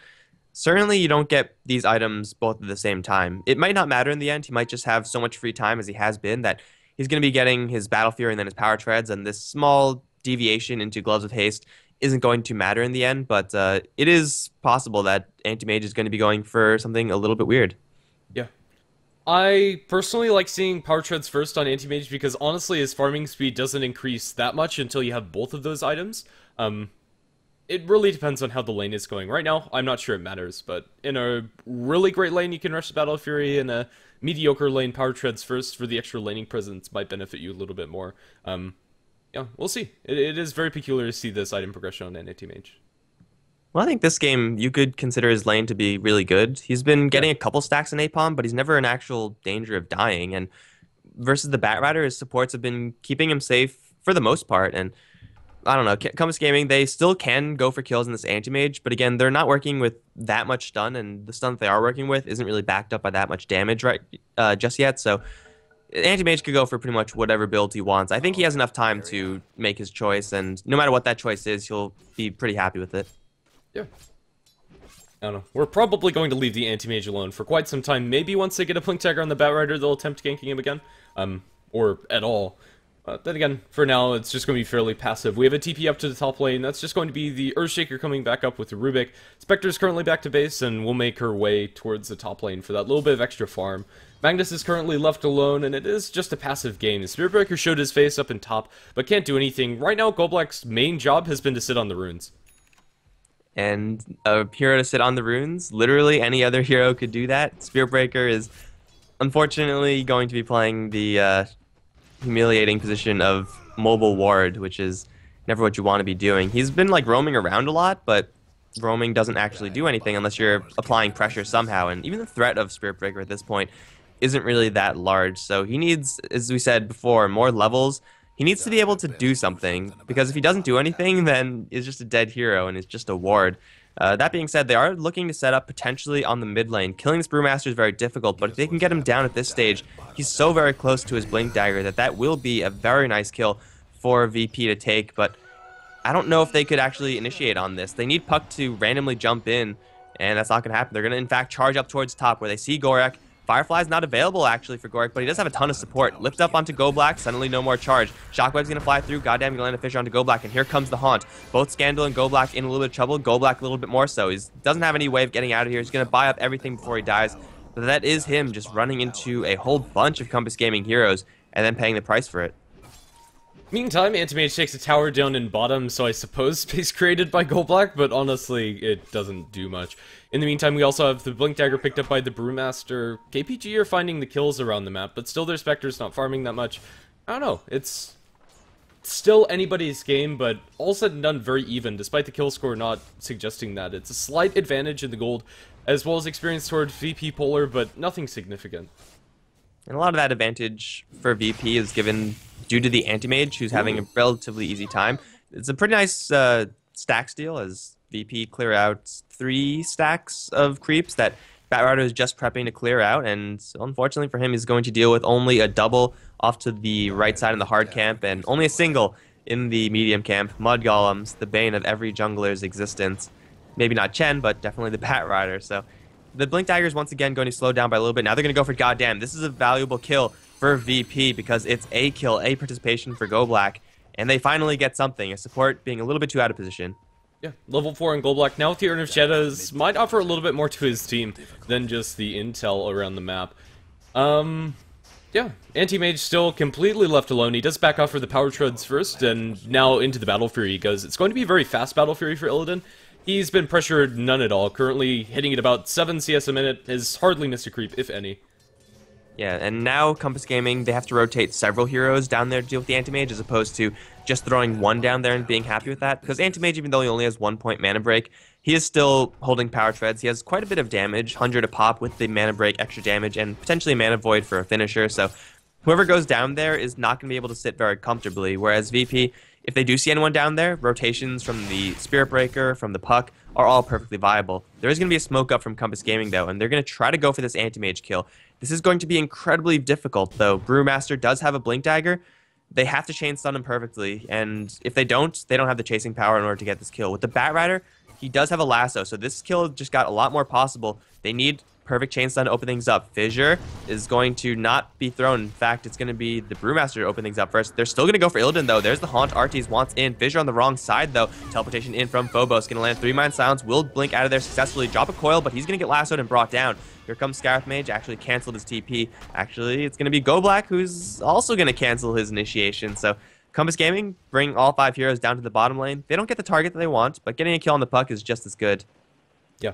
certainly you don't get these items both at the same time. It might not matter in the end. He might just have so much free time as he has been that he's going to be getting his Battle Fury and then his Power Treads, and this small deviation into Gloves with Haste isn't going to matter in the end, but it is possible that Anti-Mage is going to be going for something a little bit weird. Yeah. I personally like seeing Power Treads first on Anti-Mage because honestly his farming speed doesn't increase that much until you have both of those items. It really depends on how the lane is going. Right now, I'm not sure it matters, but in a really great lane you can rush the Battle Fury, in a mediocre lane Power Treads first for the extra laning presence might benefit you a little bit more. Yeah, we'll see. It is very peculiar to see this item progression on Anti-Mage. Well, I think this game, you could consider his lane to be really good. He's been getting a couple stacks in Napalm, but he's never in actual danger of dying. And versus the Batrider, his supports have been keeping him safe for the most part. And I don't know, Kompas Gaming, they still can go for kills in this Anti-Mage, but again, they're not working with that much stun, and the stun that they are working with isn't really backed up by that much damage just yet. So Anti-Mage could go for pretty much whatever build he wants. I think he has enough time to make his choice, and no matter what that choice is, he'll be pretty happy with it. Yeah. I don't know. We're probably going to leave the Anti-Mage alone for quite some time. Maybe once they get a Blink Dagger on the Batrider, they'll attempt ganking him again. Or at all. Then again, for now, it's just going to be fairly passive. We have a TP up to the top lane. That's just going to be the Earthshaker coming back up with the Rubik. Spectre's currently back to base, and we'll make her way towards the top lane for that little bit of extra farm. Magnus is currently left alone, and it is just a passive game. The Spiritbreaker showed his face up in top, but can't do anything. Right now, Goldblack's main job has been to sit on the runes. And a hero to sit on the runes, literally any other hero could do that. Spiritbreaker is unfortunately going to be playing the humiliating position of mobile ward, which is never what you want to be doing. He's been like roaming around a lot, but roaming doesn't actually do anything unless you're applying pressure somehow, and even the threat of Spiritbreaker at this point isn't really that large. So he needs, as we said before, more levels. He needs to be able to do something, because if he doesn't do anything, then he's just a dead hero and it's just a ward. That being said, they are looking to set up potentially on the mid lane. Killing this Brewmaster is very difficult, but if they can get him down at this stage, he's so very close to his Blink Dagger that will be a very nice kill for VP to take, but I don't know if they could actually initiate on this. They need Puck to randomly jump in, and that's not going to happen. They're going to, in fact, charge up towards top where they see Gorek. Firefly's not available, actually, for Gorek, but he does have a ton of support. Lift up onto Goldblack, suddenly no more charge. Shockweb's going to fly through. Goddamn, gonna land a Fisher onto Goldblack, and here comes the Haunt. Both Scandal and Goldblack in a little bit of trouble. Goldblack a little bit more so. He doesn't have any way of getting out of here. He's going to buy up everything before he dies. But that is him just running into a whole bunch of Kompas Gaming heroes and then paying the price for it. Meantime, Anti-Mage takes a tower down in bottom, so I suppose space created by Goldblack, but honestly, it doesn't do much. In the meantime, we also have the Blink Dagger picked up by the Brewmaster. KPG are finding the kills around the map, but still their Spectre's not farming that much. I don't know, it's still anybody's game, but all said and done very even, despite the kill score not suggesting that. It's a slight advantage in the gold, as well as experience towards VP.polar, but nothing significant. And a lot of that advantage for VP is given due to the Anti-Mage, who's having a relatively easy time. It's a pretty nice stack steal, as VP clear out 3 stacks of creeps that Batrider is just prepping to clear out, and unfortunately for him, he's going to deal with only a double off to the right side in the hard camp, and only a single in the medium camp. Mud Golems, the bane of every jungler's existence. Maybe not Chen, but definitely the Batrider, so the Blink Dagger is once again going to slow down by a little bit. Now they're going to go for Goddamn. This is a valuable kill for VP because it's a kill, a participation for Goldblack. And they finally get something, a support being a little bit too out of position. Yeah, level 4 in Goldblack. Now with the Urn of Shadows, might offer a little bit more to his team than just the intel around the map. Yeah, Anti-Mage still completely left alone. He does back off for the Power Treads first, and now into the Battle Fury he goes. It's going to be a very fast Battle Fury for Illidan. He's been pressured none at all, currently hitting at about 7 CS a minute, has hardly missed a creep, if any. Yeah, and now Kompas Gaming, they have to rotate several heroes down there to deal with the Anti-Mage, as opposed to just throwing one down there and being happy with that. Because Anti-Mage, even though he only has 1 point mana break, he is still holding Power Treads. He has quite a bit of damage, 100 a pop with the mana break, extra damage, and potentially mana void for a finisher. So whoever goes down there is not going to be able to sit very comfortably, whereas VP, if they do see anyone down there, rotations from the Spirit Breaker, from the Puck, are all perfectly viable. There is going to be a smoke up from Kompas Gaming, though, and they're going to try to go for this Anti-Mage kill. This is going to be incredibly difficult, though. Brewmaster does have a Blink Dagger. They have to chain stun him perfectly, and if they don't have the chasing power in order to get this kill. With the Batrider, he does have a lasso, so this kill just got a lot more possible. They need perfect chain stun to open things up. Fissure is going to not be thrown. In fact, it's going to be the Brewmaster to open things up first. They're still going to go for Illidan, though. There's the Haunt. Artes wants in. Fissure on the wrong side, though. Teleportation in from Phobos. Going to land 3-Mind Silence. Will blink out of there successfully. Drop a coil, but he's going to get lassoed and brought down. Here comes Scarif Mage. Actually canceled his TP. Actually, it's going to be Goldblack, who's also going to cancel his initiation. So Kompas Gaming bring all 5 heroes down to the bottom lane. They don't get the target that they want, but getting a kill on the Puck is just as good. Yeah.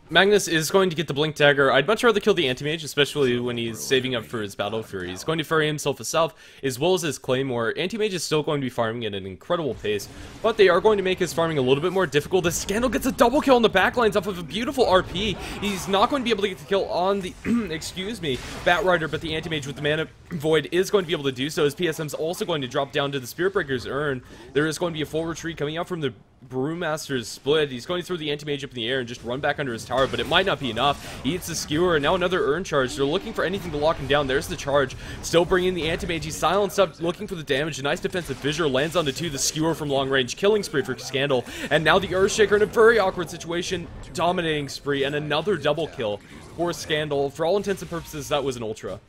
Magnus is going to get the Blink Dagger. I'd much rather kill the Anti-Mage, especially when he's saving up for his Battle Fury. He's going to ferry himself a South, as well as his Claymore. Anti-Mage is still going to be farming at an incredible pace, but they are going to make his farming a little bit more difficult. As Scandal gets a double kill on the backlines off of a beautiful RP. He's not going to be able to get the kill on the, excuse me, Batrider, but the Anti-Mage with the Mana Void is going to be able to do so, as PSM's also going to drop down to the Spirit Breaker's Urn. There is going to be a full retreat coming out from the Brewmaster's split. He's going to throw the anti-mage up in the air and just run back under his tower, but it might not be enough. He hits the skewer, and now another urn charge. They're looking for anything to lock him down. There's the charge. Still bringing the anti-mage. He's silenced up, looking for the damage. A nice defensive fissure lands onto 2. The skewer from long range. Killing spree for Scandal. And now the Earthshaker in a very awkward situation. Dominating spree, and another double kill for Scandal. For all intents and purposes, that was an ultra.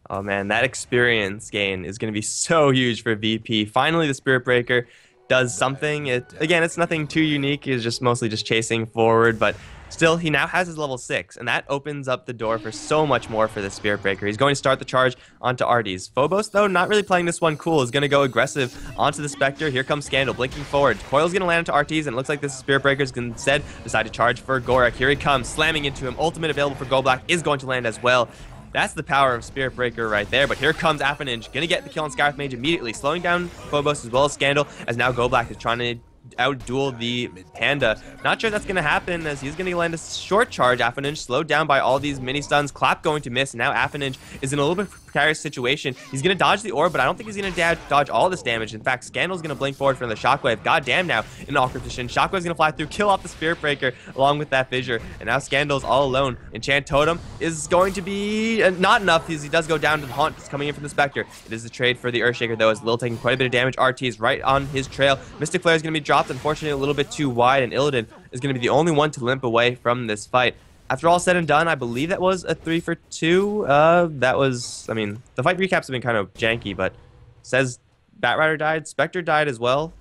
Oh man, that experience gain is going to be so huge for VP. Finally, the Spirit Breaker does something. Again, it's nothing too unique. He's just mostly just chasing forward, but still, he now has his level 6, and that opens up the door for so much more for the Spirit Breaker. He's going to start the charge onto Ardes. Phobos, though, not really playing this one cool, is going to go aggressive onto the Spectre. Here comes Scandal, blinking forward. Coil's going to land into Artes, and it looks like this Spirit Breaker is going to instead decide to charge for Gorak. Here he comes, slamming into him. Ultimate available for Goldblack is going to land as well. That's the power of Spirit Breaker right there. But here comes Aphaninge, gonna get the kill on Scarif Mage immediately, slowing down Phobos as well as Scandal, as now Goldblack is trying to outduel the Panda. Not sure that's gonna happen, as he's gonna land a short charge. Aphaninge slowed down by all these mini stuns. Clap going to miss, and now Aphaninge is in a little bit precarious situation. He's gonna dodge the orb, but I don't think he's gonna dodge all this damage. In fact, Scandal's gonna blink forward from the Shockwave. Goddamn, now in an awkward position. Shockwave's gonna fly through, kill off the Spirit Breaker along with that fissure, and now Scandal's all alone. Enchant Totem is going to be not enough, as he does go down to the Haunt. It's coming in from the Spectre. It is the trade for the Earthshaker, though, as Lil taking quite a bit of damage. RT is right on his trail. Mystic Flare is gonna be dropped, unfortunately a little bit too wide, and Illidan is going to be the only one to limp away from this fight. After all said and done, I believe that was a 3 for 2. That was, I mean, the fight recaps have been kind of janky, but says Batrider died, Spectre died as well.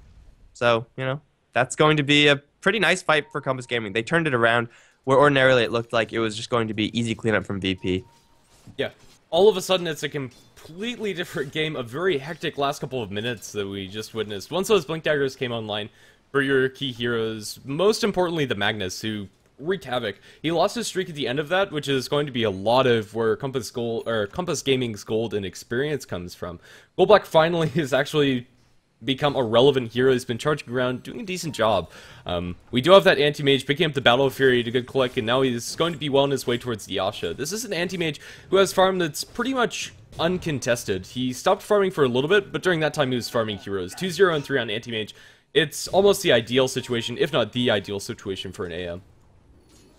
So, you know, that's going to be a pretty nice fight for Kompas Gaming. They turned it around where ordinarily it looked like it was just going to be easy cleanup from VP. Yeah. All of a sudden, it's a completely different game. A very hectic last couple of minutes that we just witnessed. Once those Blink Daggers came online for your key heroes, most importantly the Magnus, who wreaked havoc. He lost his streak at the end of that, which is going to be a lot of where Kompas Gaming's gold and experience comes from. Goldblack finally has actually become a relevant hero. He's been charging around, doing a decent job. We do have that anti-mage picking up the Battle of Fury to good click, and now he's going to be well on his way towards the Yasha. This is an anti-mage who has farm that's pretty much uncontested. He stopped farming for a little bit, but during that time he was farming heroes. 2-0 and 3 on anti-mage. It's almost the ideal situation, if not the ideal situation for an AM.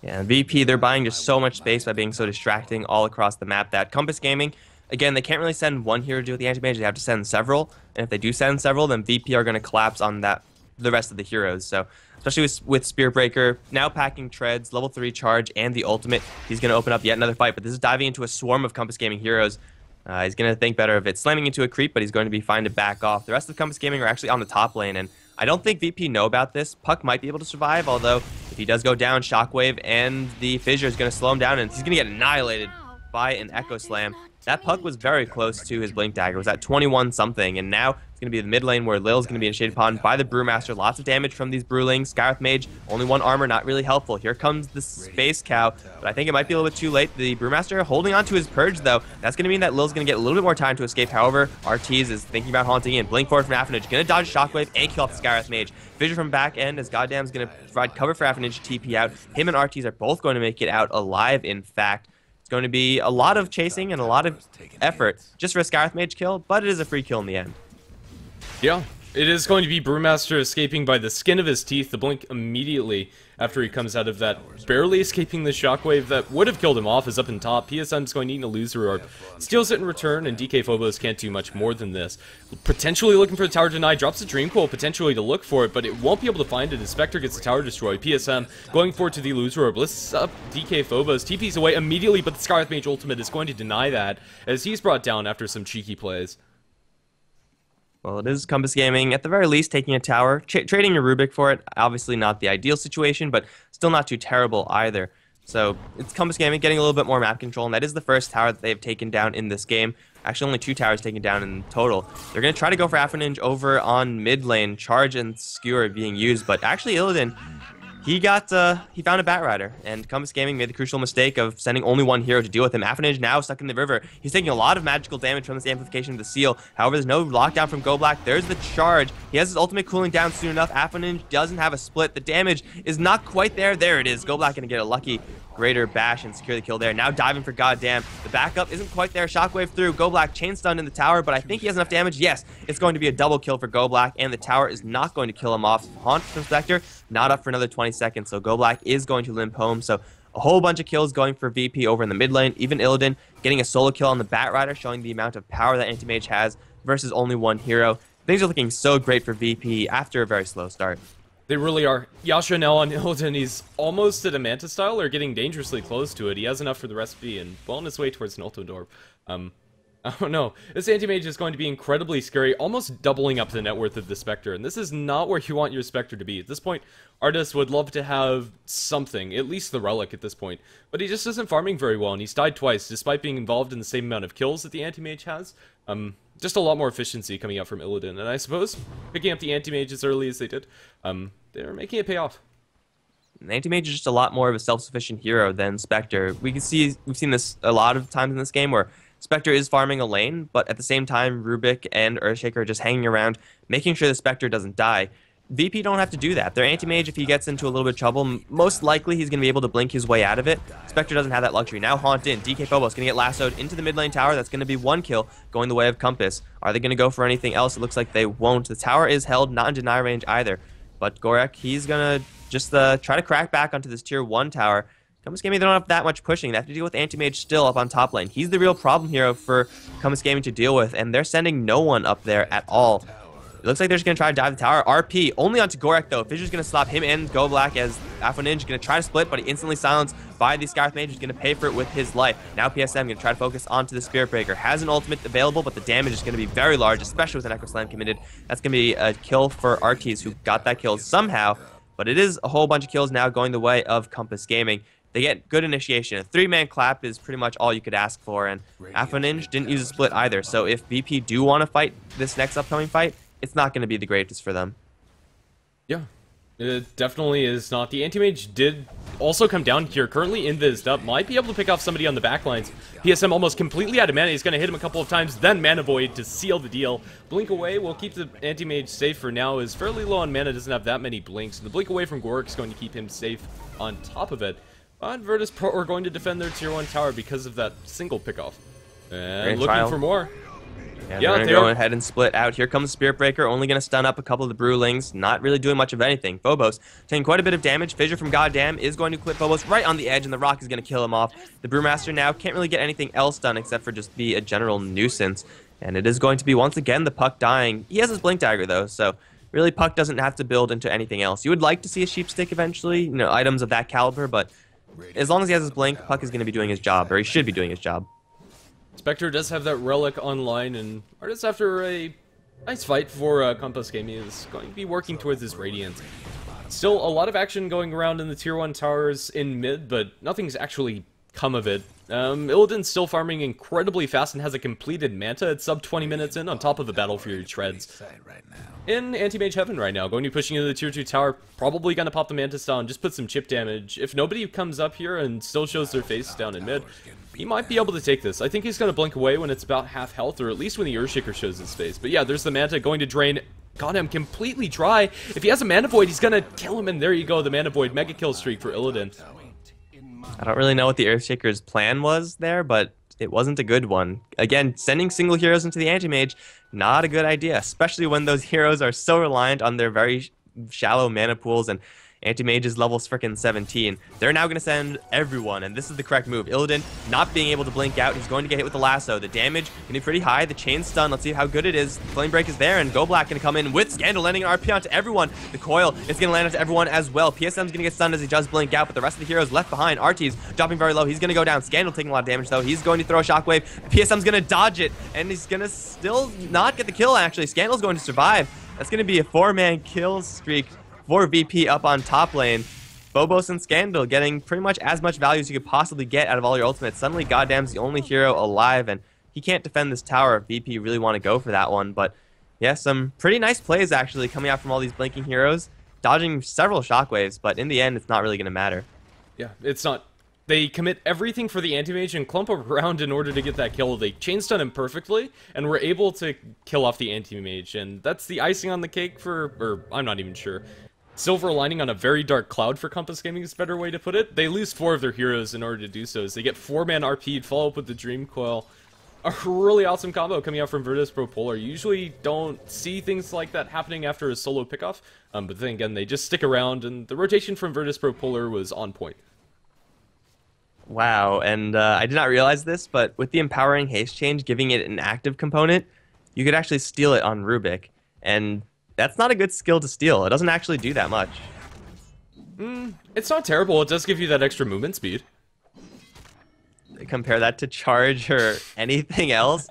Yeah, VP, they're buying just so much space by being so distracting all across the map that Kompas Gaming, again, they can't really send one hero to deal with the anti-mage. They have to send several, and if they do send several, then VP are going to collapse on the rest of the heroes. So, especially with Spirit Breaker, now packing Treads, level 3 charge, and the ultimate, he's going to open up yet another fight, but this is diving into a swarm of Kompas Gaming heroes. He's going to think better of it. Slamming into a creep, but he's going to be fine to back off. The rest of Kompas Gaming are actually on the top lane, and I don't think VP know about this. Puck might be able to survive, although if he does go down, Shockwave and the Fissure is going to slow him down, and he's going to get annihilated by an Echo Slam. That Puck was very close to his Blink Dagger. It was at 21 something, and now it's going to be the mid lane where Lil's going to be initiated upon by the Brewmaster. Lots of damage from these Brewlings. Scarif Mage, only 1 armor, not really helpful. Here comes the Space Cow, but I think it might be a little bit too late. The Brewmaster holding on to his Purge, though. That's going to mean that Lil's going to get a little bit more time to escape. However, Artees is thinking about haunting in. Blink forward from Aphaninge. Going to dodge Shockwave and kill off the Scarif Mage. Fissure from back end as Goddamn's going to provide cover for Aphaninge to TP out. Him and Artees are both going to make it out alive, in fact. It's going to be a lot of chasing and a lot of effort just for a Scarif Mage kill, but it is a free kill in the end. Yeah, it is going to be Brewmaster escaping by the skin of his teeth. The blink immediately after he comes out of that, barely escaping the shockwave that would have killed him off is up in top. PSM's going to need a loser orb. Steals it in return, and DK Phobos can't do much more than this. Potentially looking for the tower deny, drops a Dream Coil potentially to look for it, but it won't be able to find it as Spectre gets the tower destroyed. PSM going forward to the loser orb, lifts up DK Phobos, TP's away immediately, but the Scarlet Mage ultimate is going to deny that as he's brought down after some cheeky plays. Well, it is Kompas Gaming, at the very least, taking a tower, trading a Rubik for it. Obviously not the ideal situation, but still not too terrible either. So it's Kompas Gaming getting a little bit more map control, and that is the first tower that they've taken down in this game. Actually, only 2 towers taken down in total. They're going to try to go for Aphaninge over on mid lane, Charge and Skewer being used, but actually Illidan, he found a Batrider, and Kompas Gaming made the crucial mistake of sending only 1 hero to deal with him. Aphaninge now stuck in the river. He's taking a lot of magical damage from this amplification of the seal. However, there's no lockdown from GoBlack. There's the charge. He has his ultimate cooling down soon enough. Aphaninge doesn't have a split. The damage is not quite there. There it is. GoBlack going to get a lucky greater bash and secure the kill there. Now diving for goddamn. The backup isn't quite there. Shockwave through. Go Black chain stunned in the tower, but I think he has enough damage. Yes, it's going to be a double kill for Go Black, and the tower is not going to kill him off. Haunt from Spectre, not up for another 20 seconds, so Go Black is going to limp home. So a whole bunch of kills going for VP over in the mid lane. Even Illidan getting a solo kill on the Bat Rider, showing the amount of power that Anti-Mage has versus only one hero. Things are looking so great for VP after a very slow start. They really are. Yasha now on Illidan, he's almost at a Manta style or getting dangerously close to it. He has enough for the recipe and well on his way towards an Ultimate Orb. I don't know. This Anti-Mage is going to be incredibly scary, almost doubling up the net worth of the Spectre, and this is not where you want your Spectre to be. At this point, Artis would love to have something, at least the Relic at this point, but he just isn't farming very well, and he's died twice, despite being involved in the same amount of kills that the Anti-Mage has. Just a lot more efficiency coming out from Illidan, and I suppose picking up the Anti-Mage as early as they did, they're making it pay off. Anti-Mage is just a lot more of a self-sufficient hero than Spectre. We've seen this a lot of times in this game where Spectre is farming a lane, but at the same time, Rubik and Earthshaker are just hanging around, making sure the Spectre doesn't die. VP don't have to do that. Their Anti-Mage, if he gets into a little bit of trouble, most likely he's going to be able to blink his way out of it. Spectre doesn't have that luxury. Now Haunt in. DK Phobos going to get lassoed into the mid lane tower. That's going to be one kill going the way of Kompas. Are they going to go for anything else? It looks like they won't. The tower is held, not in deny range either. But Gorek, he's going to just try to crack back onto this tier 1 tower. Kompas Gaming, they don't have that much pushing. They have to deal with Anti-Mage still up on top lane. He's the real problem hero for Kompas Gaming to deal with, and they're sending no one up there at all. It looks like they're just going to try to dive the tower. RP only onto Gorek, though. Fissure's going to stop him and Go Black as Ninja is going to try to split, but he instantly silenced by the Scarth Mage, who's going to pay for it with his life. Now PSM going to try to focus onto the Spirit Breaker. Has an ultimate available, but the damage is going to be very large, especially with an Echo Slam committed. That's going to be a kill for Artis, who got that kill somehow, but it is a whole bunch of kills now going the way of Kompas Gaming. They get good initiation. A 3-man clap is pretty much all you could ask for, and Ninja didn't use a split either, so if VP do want to fight this next upcoming fight, it's not going to be the greatest for them. Yeah, it definitely is not. The Anti-Mage did also come down here, currently invised up, might be able to pick off somebody on the backlines. PSM almost completely out of mana. He's going to hit him a couple of times, then Mana Void to seal the deal. Blink Away will keep the Anti-Mage safe for now, is fairly low on mana, doesn't have that many blinks. The Blink Away from Gorek is going to keep him safe on top of it. But Virtus.pro are going to defend their tier 1 tower because of that single pickoff. And looking for more. Yeah, they're going ahead and split out. Here comes Spirit Breaker, only going to stun up a couple of the Brewlings, not really doing much of anything. Phobos taking quite a bit of damage. Fissure from Goddamn is going to clip Phobos right on the edge, and the Rock is going to kill him off. The Brewmaster now can't really get anything else done except for just be a general nuisance. And it is going to be, once again, the Puck dying. He has his Blink Dagger, though, so really Puck doesn't have to build into anything else. You would like to see a Sheep Stick eventually, items of that caliber, but as long as he has his Blink, Puck is going to be doing his job, or he should be doing his job. Spectre does have that Relic online, and Artis, after a nice fight for Kompas Gaming, is going to be working towards his Radiant. Still a lot of action going around in the tier 1 towers in mid, but nothing's actually come of it. Illidan's still farming incredibly fast and has a completed Manta at sub 20 minutes in, on top of the Battle Fury treads. In Anti-Mage Heaven right now, going to be pushing into the tier 2 tower, probably going to pop the Manta style and just put some chip damage. If nobody comes up here and still shows their face down in mid, he might be able to take this. I think he's going to blink away when it's about half health, or at least when the Earthshaker shows his face. But yeah, there's the Manta going to drain. Got him completely dry. If he has a Mana Void, he's going to kill him, and there you go, the Mana Void mega kill streak for Illidan. I don't really know what the Earthshaker's plan was there, but it wasn't a good one. Again, sending single heroes into the Anti-Mage, not a good idea, especially when those heroes are so reliant on their very shallow mana pools, and Anti-Mage's level's frickin' 17. They're now going to send everyone, and this is the correct move. Illidan not being able to blink out. He's going to get hit with the lasso. The damage going to be pretty high. The chain stun, let's see how good it is. Flame Break is there, and Go Black going to come in with Scandal, landing an RP onto everyone. The coil is going to land onto everyone as well. PSM's going to get stunned as he does blink out, but the rest of the heroes left behind. RT's dropping very low. He's going to go down. Scandal taking a lot of damage, though. He's going to throw a shockwave. PSM's going to dodge it, and he's going to still not get the kill, actually. Scandal's going to survive. That's going to be a 4-man kill streak for VP up on top lane. Phobos and Scandal getting pretty much as much value as you could possibly get out of all your ultimates. Suddenly, Goddamn's the only hero alive, and he can't defend this tower if VP really want to go for that one. But yeah, some pretty nice plays actually coming out from all these blinking heroes, dodging several shockwaves, but in the end, it's not really going to matter. Yeah, it's not. They commit everything for the Anti-Mage and clump around in order to get that kill. They chain stun him perfectly, and were able to kill off the Anti-Mage, and that's the icing on the cake for, or I'm not even sure. silver lining on a very dark cloud for Kompas Gaming is a better way to put it. They lose 4 of their heroes in order to do so, as they get 4-man RP'd, follow up with the Dream Coil. A really awesome combo coming out from VP.polar. You usually don't see things like that happening after a solo pickoff, but then again, they just stick around, and the rotation from VP.polar was on point. Wow, and I did not realize this, but with the empowering haste change giving it an active component, you could actually steal it on Rubik, and that's not a good skill to steal. It doesn't actually do that much. It's not terrible. It does give you that extra movement speed. Compare that to charge or anything else.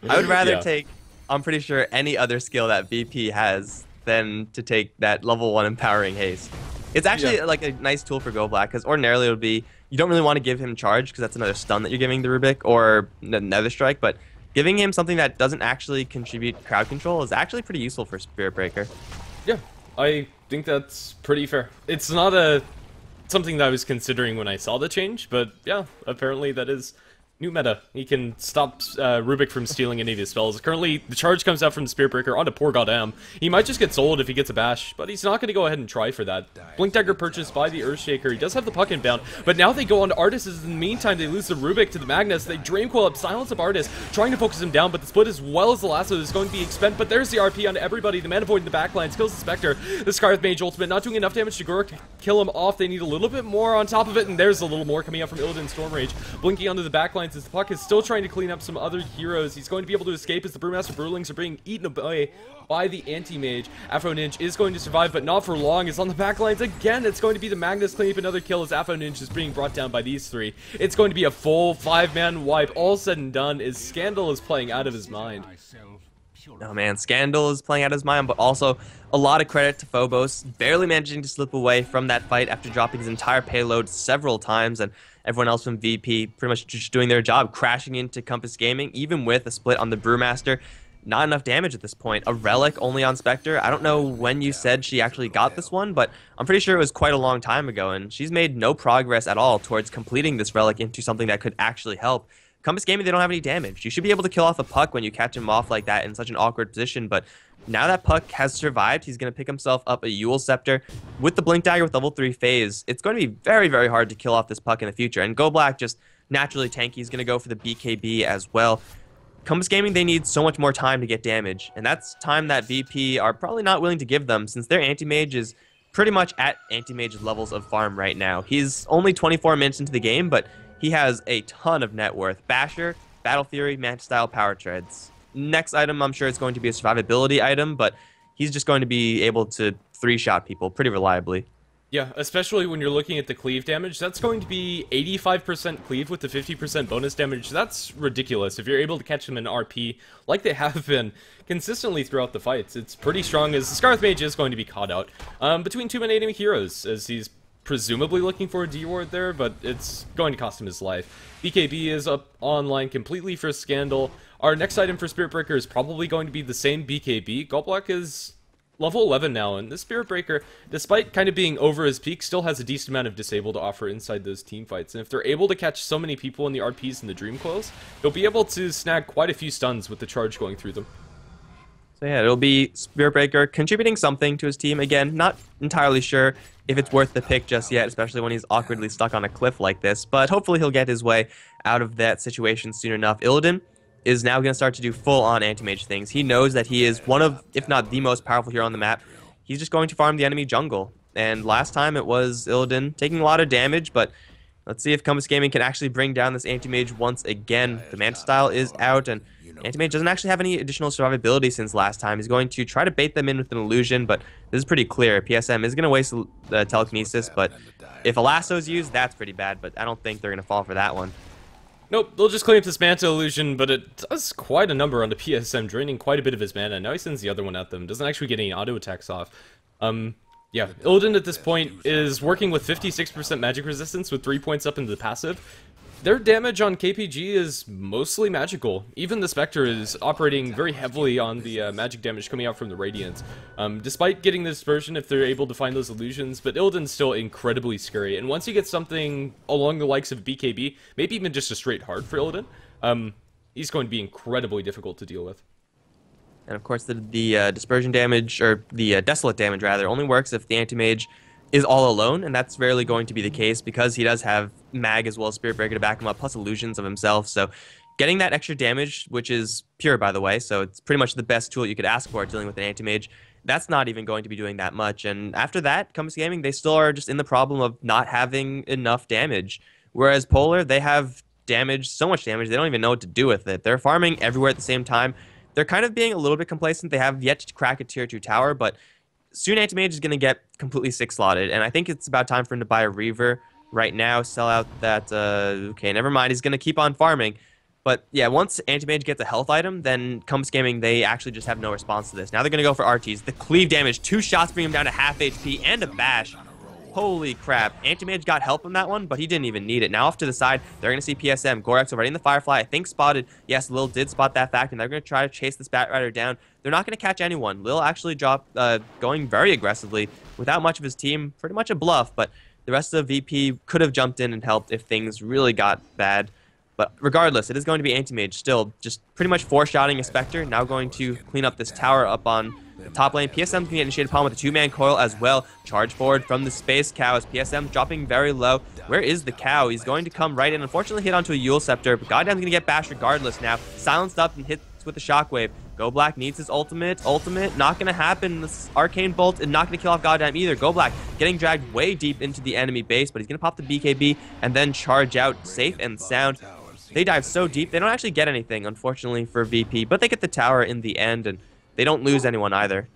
I would rather take, I'm pretty sure, any other skill that VP has than to take that level 1 empowering haste. It's actually like a nice tool for Go Black, because ordinarily it would be, you don't really want to give him charge because that's another stun that you're giving the Rubik, or Nether Strike, but giving him something that doesn't actually contribute crowd control is actually pretty useful for Spirit Breaker. Yeah, I think that's pretty fair. It's not something that I was considering when I saw the change, but yeah, apparently that is new meta. He can stop Rubik from stealing any of his spells. Currently, the charge comes out from the Spirit Breaker onto poor Goddamn. He might just get sold if he gets a bash, but he's not going to go ahead and try for that. Blink Dagger purchased by the Earthshaker. He does have the puck inbound, but now they go on to Artis. In the meantime, they lose the Rubik to the Magnus. They Dream Coil up, silence up Artis, trying to focus him down, but the split as well as the lasso is going to be expended. But there's the RP onto everybody. The Mana Void in the backline kills the Spectre. The Scarlet Mage ultimate not doing enough damage to Guruk to kill him off. They need a little bit more on top of it, and there's a little more coming out from Illidan Storm Rage. Blinking onto the backlines as the puck is still trying to clean up some other heroes. He's going to be able to escape as the Brewmaster Brewlings are being eaten away by the Anti-Mage. Afro Ninja is going to survive, but not for long. It's on the backlines again. It's going to be the Magnus cleaning up another kill as Afro Ninja is being brought down by these 3. It's going to be a full 5-man wipe. All said and done is Scandal is playing out of his mind. Oh man, Scandal is playing out of his mind, but also a lot of credit to Phobos, barely managing to slip away from that fight after dropping his entire payload several times, and everyone else from VP pretty much just doing their job, crashing into Kompas Gaming, even with a split on the Brewmaster. Not enough damage at this point. A Relic only on Spectre. I don't know when you said she actually got this one, but I'm pretty sure it was quite a long time ago, and she's made no progress at all towards completing this Relic into something that could actually help. Kompas Gaming, they don't have any damage. You should be able to kill off a puck when you catch him off like that in such an awkward position, but now that puck has survived, he's going to pick himself up a Yule Scepter. With the Blink Dagger with level 3 phase, it's going to be very, very hard to kill off this puck in the future, and Go Black just naturally tanky. He's going to go for the BKB as well. Kompas Gaming, they need so much more time to get damage, and that's time that VP are probably not willing to give them, since their Anti-Mage is pretty much at Anti-Mage levels of farm right now. He's only 24 minutes into the game, but he has a ton of net worth. Basher, Battle Fury, Mantis Style, Power Treads. Next item, I'm sure it's going to be a survivability item, but he's just going to be able to 3-shot people pretty reliably. Yeah, especially when you're looking at the cleave damage. That's going to be 85% cleave with the 50% bonus damage. That's ridiculous. If you're able to catch them in RP, like they have been consistently throughout the fights, it's pretty strong, as the Scarlet Mage is going to be caught out between 2 enemy heroes, as he's presumably looking for a D-ward there, but it's going to cost him his life. BKB is up online completely for Scandal. Our next item for Spirit Breaker is probably going to be the same BKB. Golblock is level 11 now, and the Spirit Breaker, despite kind of being over his peak, still has a decent amount of disable to offer inside those team fights. And if they're able to catch so many people in the RPs and the Dream Coils, they'll be able to snag quite a few stuns with the charge going through them. So yeah, it'll be Spirit Breaker contributing something to his team. Again, not entirely sure if it's worth the pick just yet, especially when he's awkwardly stuck on a cliff like this, but hopefully he'll get his way out of that situation soon enough. Illidan is now going to start to do full-on anti-mage things. He knows that he is one of, if not the most powerful hero on the map. He's just going to farm the enemy jungle. And last time it was Illidan taking a lot of damage, but let's see if Kompas Gaming can actually bring down this anti-mage once again. The Mantis Style is out, and anti-mage doesn't actually have any additional survivability since last time. He's going to try to bait them in with an illusion, but this is pretty clear. PSM is going to waste the telekinesis, but if a lasso is used, that's pretty bad, but I don't think they're going to fall for that one. Nope, they'll just clean up this Manta illusion, but it does quite a number on the PSM, draining quite a bit of his mana. Now he sends the other one at them. Doesn't actually get any auto attacks off. Yeah, Illidan at this point is working with 56% magic resistance with 3 points up into the passive. Their damage on KPG is mostly magical. Even the Spectre is operating very heavily on the magic damage coming out from the Radiance. Despite getting the dispersion if they're able to find those illusions, but Illidan's still incredibly scary. And once you get something along the likes of BKB, maybe even just a straight hard for Illidan, he's going to be incredibly difficult to deal with. And of course, the dispersion damage, or the desolate damage rather, only works if the anti-mage is all alone, and that's rarely going to be the case because he does have mag as well as Spirit Breaker to back him up, plus illusions of himself. So getting that extra damage, which is pure by the way, so it's pretty much the best tool you could ask for dealing with an anti-mage, that's not even going to be doing that much. And after that, Kompas Gaming, they still are just in the problem of not having enough damage. Whereas Polar, they have damage, so much damage, they don't even know what to do with it. They're farming everywhere at the same time. They're kind of being a little bit complacent. They have yet to crack a tier 2 tower, but soon Anti-Mage is going to get completely 6-slotted, and I think it's about time for him to buy a Reaver right now, sell out that, okay, never mind, he's going to keep on farming. But yeah, once Anti-Mage gets a health item, then Kompas Gaming, they actually just have no response to this. Now they're going to go for RTs. The cleave damage, 2 shots bring him down to half HP, and a bash. Holy crap. Anti-Mage got help on that one, but he didn't even need it. Now off to the side, they're going to see PSM. Gorax already in the Firefly, I think spotted. Yes, Lil did spot that fact, and they're going to try to chase this Batrider down. They're not going to catch anyone. Lil actually dropped, going very aggressively without much of his team. Pretty much a bluff, but the rest of the VP could have jumped in and helped if things really got bad. But regardless, it is going to be Anti-Mage still, just pretty much 4-shotting a Spectre. Now going to clean up this tower up on the top lane. PSM can get initiated upon with a 2-man coil as well. Charge forward from the Space Cow as PSM dropping very low. Where is the Cow? He's going to come right in. Unfortunately hit onto a Yule Scepter, but Goddamn's going to get bashed regardless now. Silenced up and hits with the Shockwave. Go Black needs his ultimate. Ultimate, not going to happen. This Arcane Bolt is not going to kill off Goddamn either. Go Black getting dragged way deep into the enemy base, but he's going to pop the BKB and then charge out safe and sound. They dive so deep, they don't actually get anything, unfortunately, for VP, but they get the tower in the end, and they don't lose anyone either.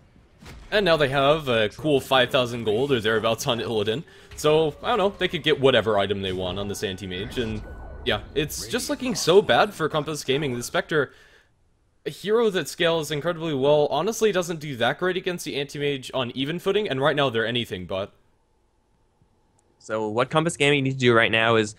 And now they have a cool 5,000 gold or thereabouts on Illidan, so, I don't know, they could get whatever item they want on this anti-mage, and yeah, it's just looking so bad for Kompas Gaming. The Spectre, a hero that scales incredibly well, honestly doesn't do that great against the anti-mage on even footing, and right now they're anything but. So what Kompas Gaming needs to do right now is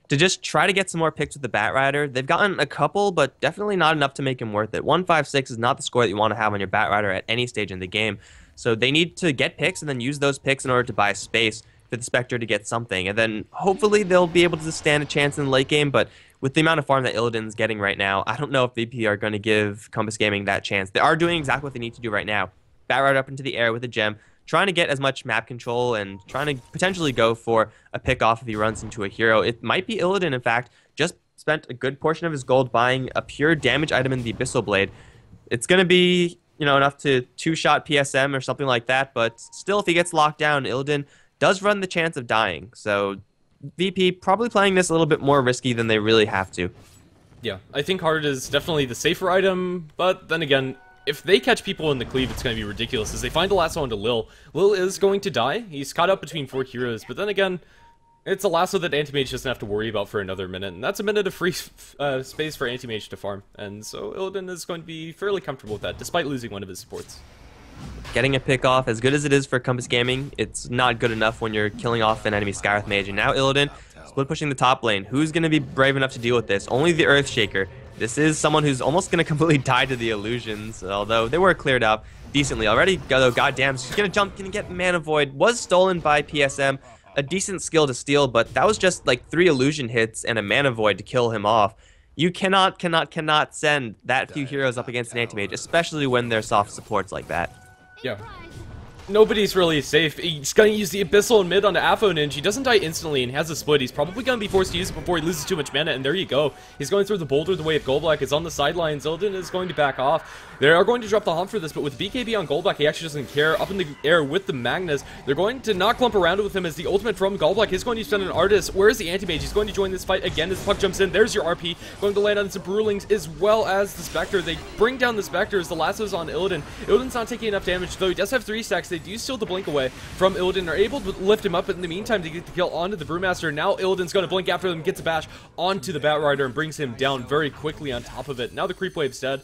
to just try to get some more picks with the Batrider. They've gotten a couple, but definitely not enough to make him worth it. 156 is not the score that you want to have on your Batrider at any stage in the game. So they need to get picks and then use those picks in order to buy space for the Spectre to get something. And then hopefully they'll be able to stand a chance in the late game, but with the amount of farm that Illidan's getting right now, I don't know if VP are going to give Kompas Gaming that chance. They are doing exactly what they need to do right now. Batrider up into the air with a gem, trying to get as much map control and trying to potentially go for a pick off if he runs into a hero. It might be Illidan, in fact, just spent a good portion of his gold buying a pure damage item in the Abyssal Blade. It's going to be, you know, enough to 2-shot PSM or something like that, but still, if he gets locked down, Illidan does run the chance of dying. So VP probably playing this a little bit more risky than they really have to. Yeah, I think Heart is definitely the safer item, but then again, if they catch people in the cleave, it's going to be ridiculous, as they find the lasso onto Lil. Lil is going to die. He's caught up between 4 heroes, but then again, it's a lasso that Anti-Mage doesn't have to worry about for another minute, and that's a minute of free space for Anti-Mage to farm, and so Illidan is going to be fairly comfortable with that, despite losing one of his supports. Getting a pick off, as good as it is for Kompas Gaming, it's not good enough when you're killing off an enemy Skywrath Mage, and now Illidan split pushing the top lane. Who's going to be brave enough to deal with this? Only the Earthshaker. This is someone who's almost going to completely die to the illusions, although they were cleared up decently already. Though, goddamn, she's going to jump, going to get Mana Void. Was stolen by PSM. A decent skill to steal, but that was just like 3 illusion hits and a Mana Void to kill him off. You cannot send that few heroes up against an anti-mage, especially when they're soft supports like that. Yeah. Nobody's really safe. He's going to use the Abyssal in mid onto Afo Ninja. He doesn't die instantly and has a split. He's probably going to be forced to use it before he loses too much mana, and there you go. He's going through the boulder the way of Goldblack. It's on the sidelines. Illidan is going to back off. They are going to drop the hump for this, but with BKB on Goldblack, he actually doesn't care. Up in the air with the Magnus, they're going to not clump around with him as the ultimate from Goldblack is going to send an Artist. Where's the Anti-Mage? He's going to join this fight again as the puck jumps in. There's your RP. Going to land on some Brewlings as well as the Spectre. They bring down the Spectre as the lasso's on Illidan. Illidan's not taking enough damage, though he does have 3 stacks. They do steal the blink away from Illidan, are able to lift him up, but in the meantime to get the kill onto the Brewmaster. Now Illidan's going to blink after them, gets a bash onto the Batrider and brings him down very quickly on top of it. Now the creep wave's dead.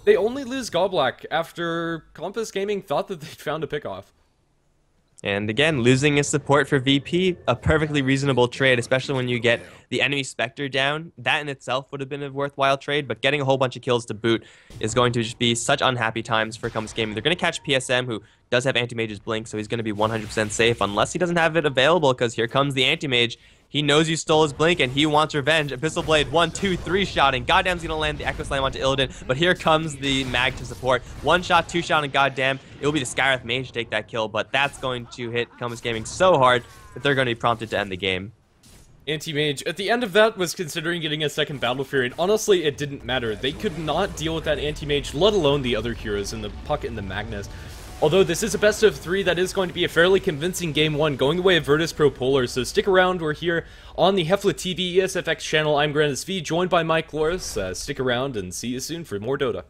They only lose Goldblack after Kompas Gaming thought that they'd found a pickoff. And again, losing a support for VP, a perfectly reasonable trade, especially when you get the enemy Spectre down. That in itself would have been a worthwhile trade, but getting a whole bunch of kills to boot is going to just be such unhappy times for Kompas Gaming. They're going to catch PSM, who does have Anti-Mage's Blink, so he's going to be 100% safe, unless he doesn't have it available, because here comes the Anti-Mage. He knows you stole his blink, and he wants revenge. Abyssal Blade, 1, 2, 3 shotting. Goddamn's gonna land the Echo Slam onto Illidan, but here comes the mag to support. 1 shot, 2 shot, and Goddamn. It will be the Skywrath Mage to take that kill, but that's going to hit Kompas Gaming so hard that they're going to be prompted to end the game. Anti-Mage, at the end of that, was considering getting a second Battle Fury, and honestly, it didn't matter. They could not deal with that Anti-Mage, let alone the other heroes in the Pocket and the Magnus. Although this is a best of 3, that is going to be a fairly convincing game 1, going the way of VP.polar, so stick around. We're here on the HeflaTV ESFX channel. I'm Grandis V, joined by Mike Loris. Stick around and see you soon for more Dota.